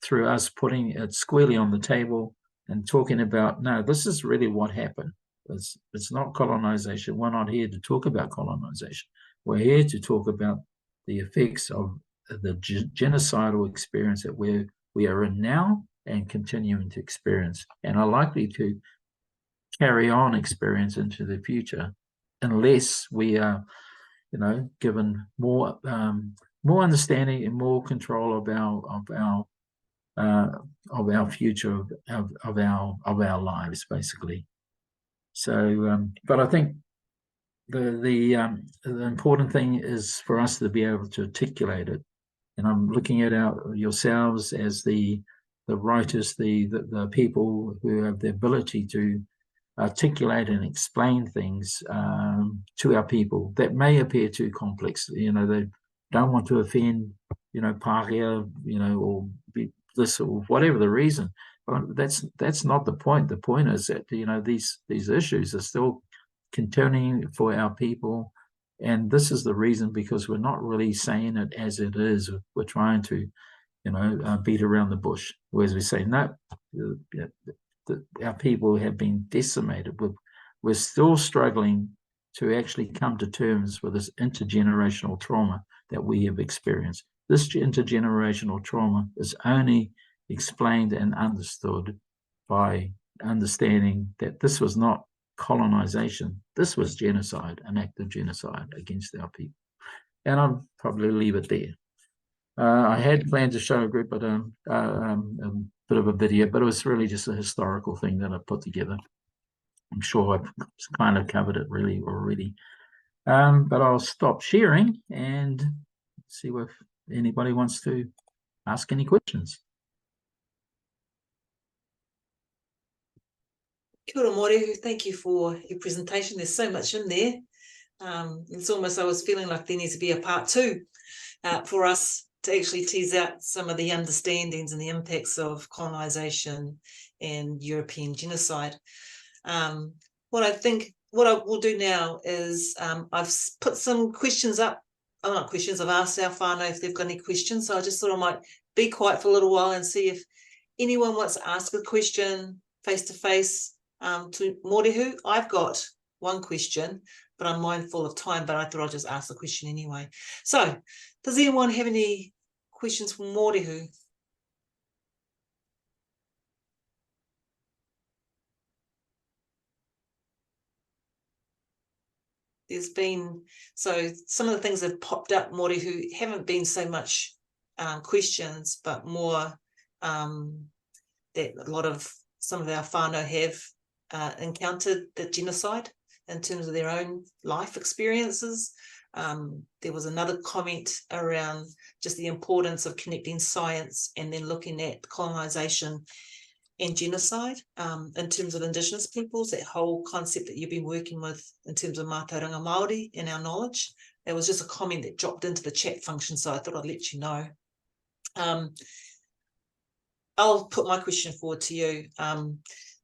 through us putting it squarely on the table and talking about, no, this is really what happened. It's not colonization. We're not here to talk about colonization. We're here to talk about the effects of the genocidal experience that we are in now and continuing to experience, and are likely to carry on experience into the future, unless we are, given more understanding and more control of our future, of our lives, basically. So, but I think the important thing is for us to be able to articulate it. And I'm looking at yourselves as the writers, the people who have the ability to articulate and explain things to our people that may appear too complex. They don't want to offend, Pākehā, or be this or whatever the reason. But that's not the point. The point is that these issues are still continuing for our people, and this is the reason, because we're not really saying it as it is. We're trying to, beat around the bush, whereas we say no. Our people have been decimated. We're still struggling to actually come to terms with this intergenerational trauma that we have experienced. This intergenerational trauma is only explained and understood by understanding that this was not colonization. This was genocide, an act of genocide against our people. And I'll probably leave it there. I had planned to show a group, but bit of a video, but it was really just a historical thing that I put together. I'm sure I've kind of covered it really already. But I'll stop sharing and see if anybody wants to ask any questions. Kia ora, Morehu. Thank you for your presentation. There's so much in there. It's almost, I was feeling like there needs to be a part 2 for us to actually tease out some of the understandings and the impacts of colonization and European genocide. What I will do now is I've put some questions up. Not questions, I've asked our whānau if they've got any questions. So I just thought I might be quiet for a little while and see if anyone wants to ask a question face to face to Morehu. I've got one question, but I'm mindful of time, but I thought I'll just ask the question anyway. So, does anyone have any questions for Morehu? There's been, so some of the things that have popped up, Morehu, haven't been so much questions, but more that some of our whānau have encountered the genocide in terms of their own life experiences. There was another comment around just the importance of connecting science and then looking at colonization and genocide in terms of Indigenous peoples, that whole concept that you've been working with in terms of mātauranga Māori and our knowledge. There was just a comment that dropped into the chat function, so I thought I'd let you know. I'll put my question forward to you.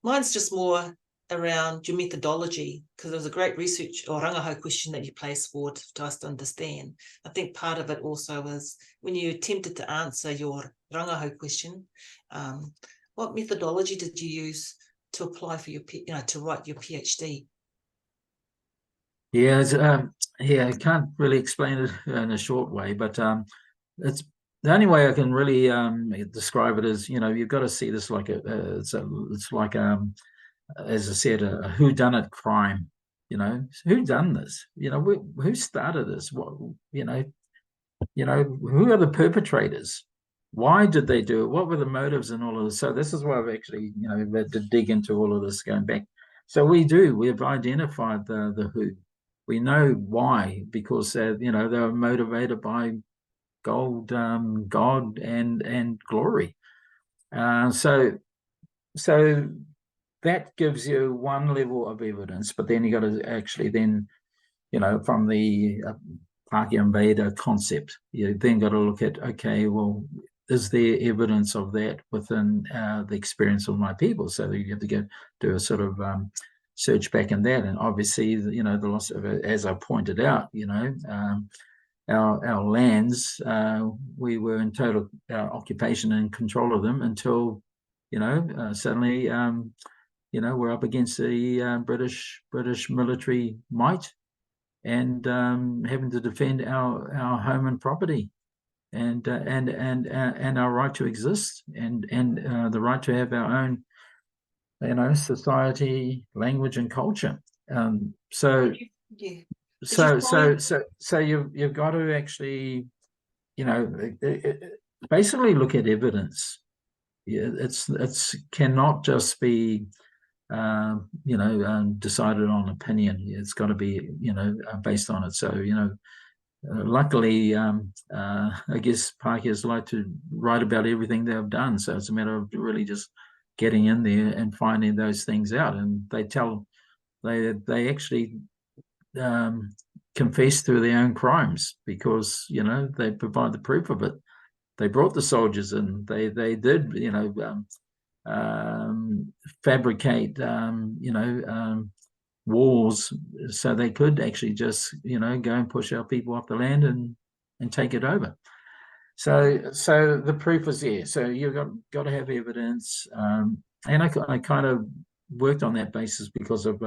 Mine's just more around your methodology, because there was a great research or Rangahau question that you placed forward to us to understand. I think part of it also was when you attempted to answer your Rangahau question, what methodology did you use to apply for your, to write your PhD? Yeah, I can't really explain it in a short way, but it's the only way I can really describe it is, you've got to see this like it's like as I said, a whodunit crime. Who done this? Who started this? What? Who are the perpetrators? Why did they do it? What were the motives and all of this? So this is why I've actually, had to dig into all of this going back. So we've identified the who. We know why, because they were motivated by gold, God, and glory. So that gives you one level of evidence, but then you got to actually then, from the Pākehā invader concept. You then got to look at, okay, well, is there evidence of that within the experience of my people? So you have to go do a sort of search back in that. And obviously, you know, the loss of it, as I pointed out, you know, our lands, we were in total occupation and control of them until, you know, suddenly, you know, we're up against the British military might, and having to defend our home and property, and our right to exist, and the right to have our own, you know, society, language, and culture. So you've got to actually, you know, basically look at evidence. Yeah, it's cannot just be you know, decided on opinion. It's got to be, you know, based on it. So, you know, luckily, I guess Pākehās like to write about everything they've done. So it's a matter of really just getting in there and finding those things out. And they actually confess to their own crimes, because, you know, they provide the proof of it. They brought the soldiers in. They did, you know, fabricate, you know, walls, so they could actually just, you know, go and push our people off the land and take it over. So the proof is there. So you've got to have evidence, and I kind of worked on that basis because of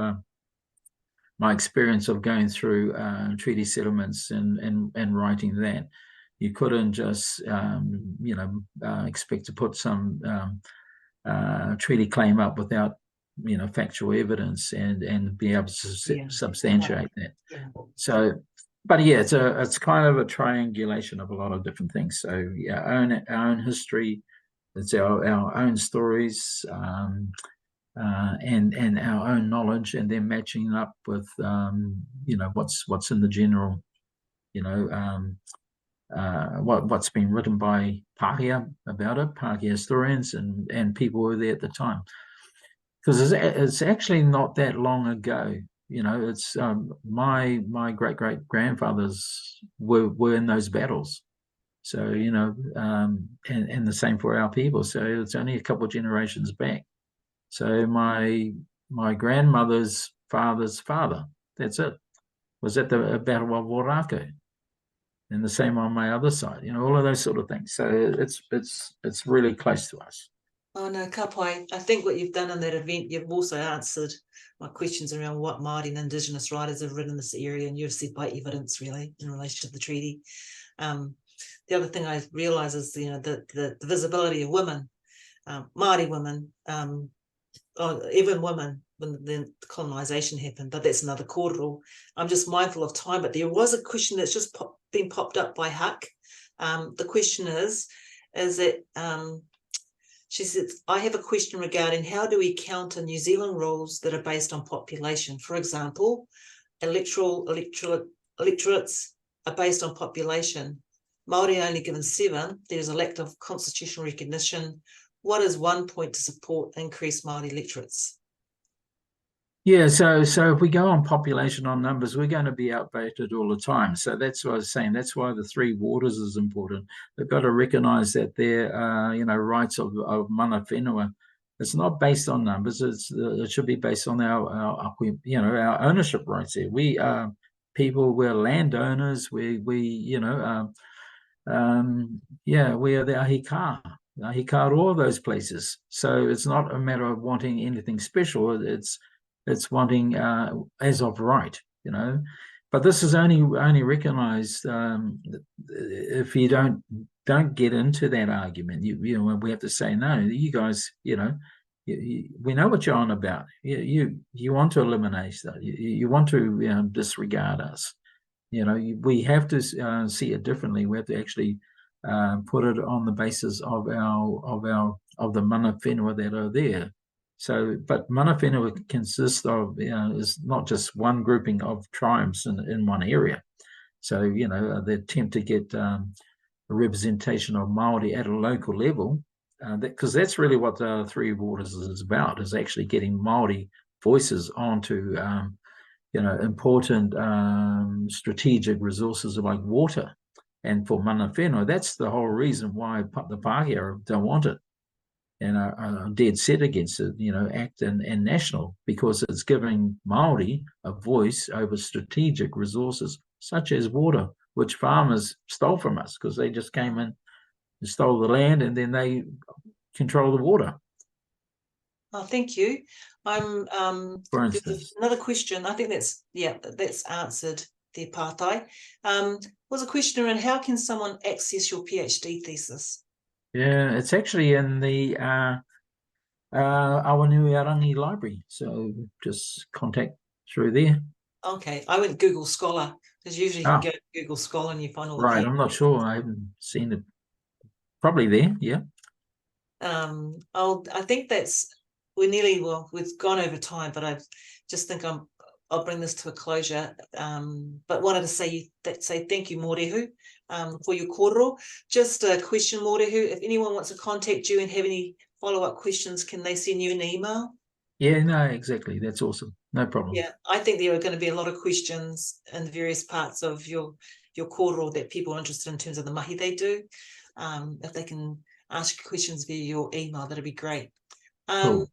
my experience of going through treaty settlements and writing that. You couldn't just, you know, expect to put some treaty claim up without, you know, factual evidence and be able to substantiate that. Yeah. So, but yeah, it's kind of a triangulation of a lot of different things. So yeah, our own history, it's our own stories, and our own knowledge, and then matching up with, you know, what's in the general, you know, what's been written by Pākehā about it, Pākehā historians and people who were there at the time. Because it's actually not that long ago, you know. It's my great grandfathers were in those battles, so, you know, and the same for our people. So it's only a couple of generations back. So my grandmother's father's father, that's it, was at the Battle of Morehu. And the same on my other side, you know, all of those sort of things. So it's really close to us. Oh no, ka pai. I think what you've done in that event, you've also answered my questions around what Māori and Indigenous writers have written in this area, and you've said by evidence, really, in relation to the treaty. The other thing I realise is, you know, the visibility of women, Māori women, even women, when the colonisation happened, but that's another kōrero. I'm just mindful of time, but there was a question that's just been popped up by Huck. The question is that she says, I have a question regarding how do we counter New Zealand rules that are based on population? For example, electorates are based on population. Māori only given 7. There's a lack of constitutional recognition. What is one point to support increased Māori electorates? Yeah, so if we go on population, on numbers, we're going to be outvoted all the time. So that's what I was saying. That's why the 3 waters is important. They've got to recognise that their, you know, rights of mana whenua, it's not based on numbers. It should be based on our you know, our ownership rights there. We are people. We're landowners. We you know, yeah, we are the ahika. All those places. So it's not a matter of wanting anything special. It's wanting as of right, you know. But this is only recognised if you don't get into that argument. You know, we have to say, no, you guys, you know, we know what you're on about. You want to eliminate that. You want to disregard us. You know, we have to see it differently. We have to actually put it on the basis of the mana whenua that are there. So, but mana whenua consists of, you know, is not just one grouping of tribes in one area. So, you know, the attempt to get a representation of Māori at a local level, because that's really what the 3 waters is about, is actually getting Māori voices onto important strategic resources like water. And for mana whenua, that's the whole reason why the Pākehā don't want it and are dead set against it, ACT and national, because it's giving Māori a voice over strategic resources such as water, which farmers stole from us because they just came in and stole the land and then they control the water. Oh, thank you. For instance, another question. I think that's answered there, Pātai. Was a question around how can someone access your PhD thesis? Yeah, it's actually in the Awanuiarangi Library, so just contact through there. Okay, I went Google Scholar because usually you can go to Google Scholar and you find all the right. I'm not sure. I haven't seen it. Probably there. Yeah. I think we've gone over time, but I just think I'll bring this to a closure. But wanted to say thank you, Morehu, for your kōrero. Just a question, Morehu, if anyone wants to contact you and have any follow-up questions, can they send you an email? Yeah, no, exactly. That's awesome. No problem. Yeah, I think there are going to be a lot of questions in the various parts of your kōrero that people are interested in terms of the mahi they do. If they can ask questions via your email, that'd be great. Cool.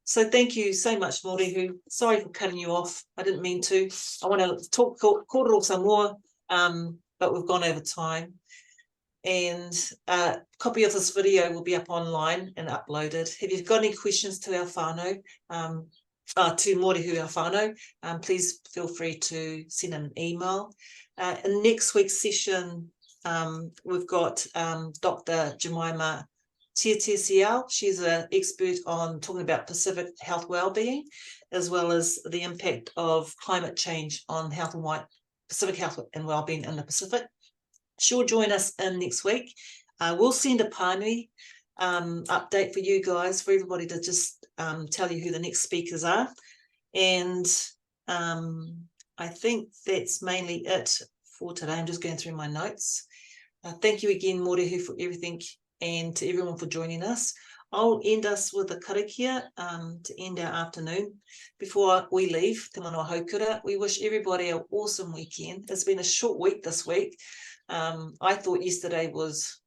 So thank you so much, Morehu. Sorry for cutting you off. I didn't mean to. I want to talk kōrero some more, but we've gone over time. And a copy of this video will be up online and uploaded. If you've got any questions to our whānau, to Morehu, our whānau, please feel free to send an email. In next week's session, we've got Dr. Jemima Tietiesiao. She's an expert on talking about Pacific health wellbeing, as well as the impact of climate change on health and Pacific health and wellbeing in the Pacific. She'll join us in next week. We'll send a pānui update for you guys, for everybody to just tell you who the next speakers are. And I think that's mainly it for today. I'm just going through my notes. Thank you again, Morehu, for everything, and to everyone for joining us. I'll end us with a karakia to end our afternoon. Before we leave, te manawa haukura, we wish everybody an awesome weekend. It's been a short week this week. I thought yesterday was,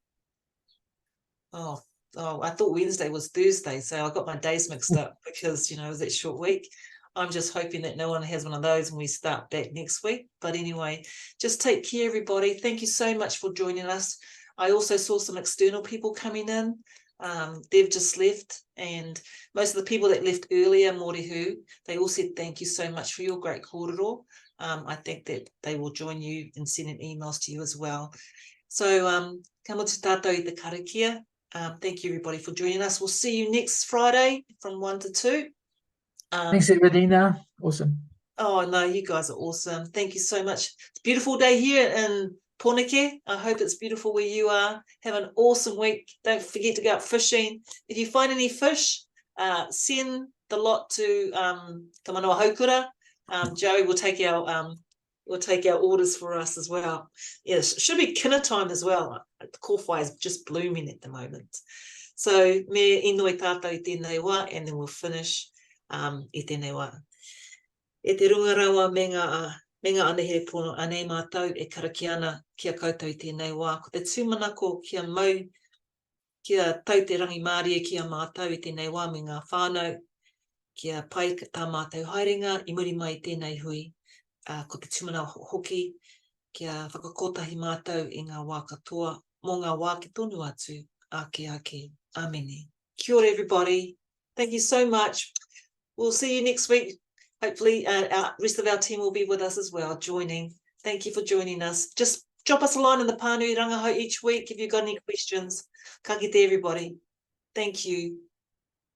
I thought Wednesday was Thursday, so I got my days mixed up because, it was that short week. I'm just hoping that no one has one of those when we start back next week. But anyway, just take care, everybody. Thank you so much for joining us. I also saw some external people coming in. They've just left, and most of the people that left earlier, Morehu, they all said thank you so much for your great kōrero. I think that they will join you in sending emails to you as well. So, ka motu tātou I te karakia. Thank you, everybody, for joining us. We'll see you next Friday from 1 to 2. Thanks, Evelina. Awesome. Oh, no, you guys are awesome. Thank you so much. It's a beautiful day here in Pōneke. I hope it's beautiful where you are. Have an awesome week. Don't forget to go out fishing. If you find any fish, send the lot to Te Manawa Haukura. Joey will take our orders for us as well. Yes, it should be kina time as well. The kōwhai is just blooming at the moment. So me inoi tātou I tēnei wā, and then we'll finish I tēnei wā. E te runga rawa me ngā anehere pono anei mātou e karaki ana kia koutou I tēnei wā. Ko te tūmanako kia mau, kia tau te rangi Māori e kia mātou I tēnei wā me ngā whānau, kia pai tā mātou haerenga, I muri mai tēnei hui, ko te tūmana hoki, kia whakakotahi mātou I ngā wā katoa, mō ngā wā ki tonu atu, ake, amene. Kia ora, everybody. Thank you so much. We'll see you next week. Hopefully, our rest of our team will be with us as well, joining. Thank you for joining us. Just drop us a line in the Pānui Rangahau each week if you've got any questions. Ka kite, everybody. Thank you.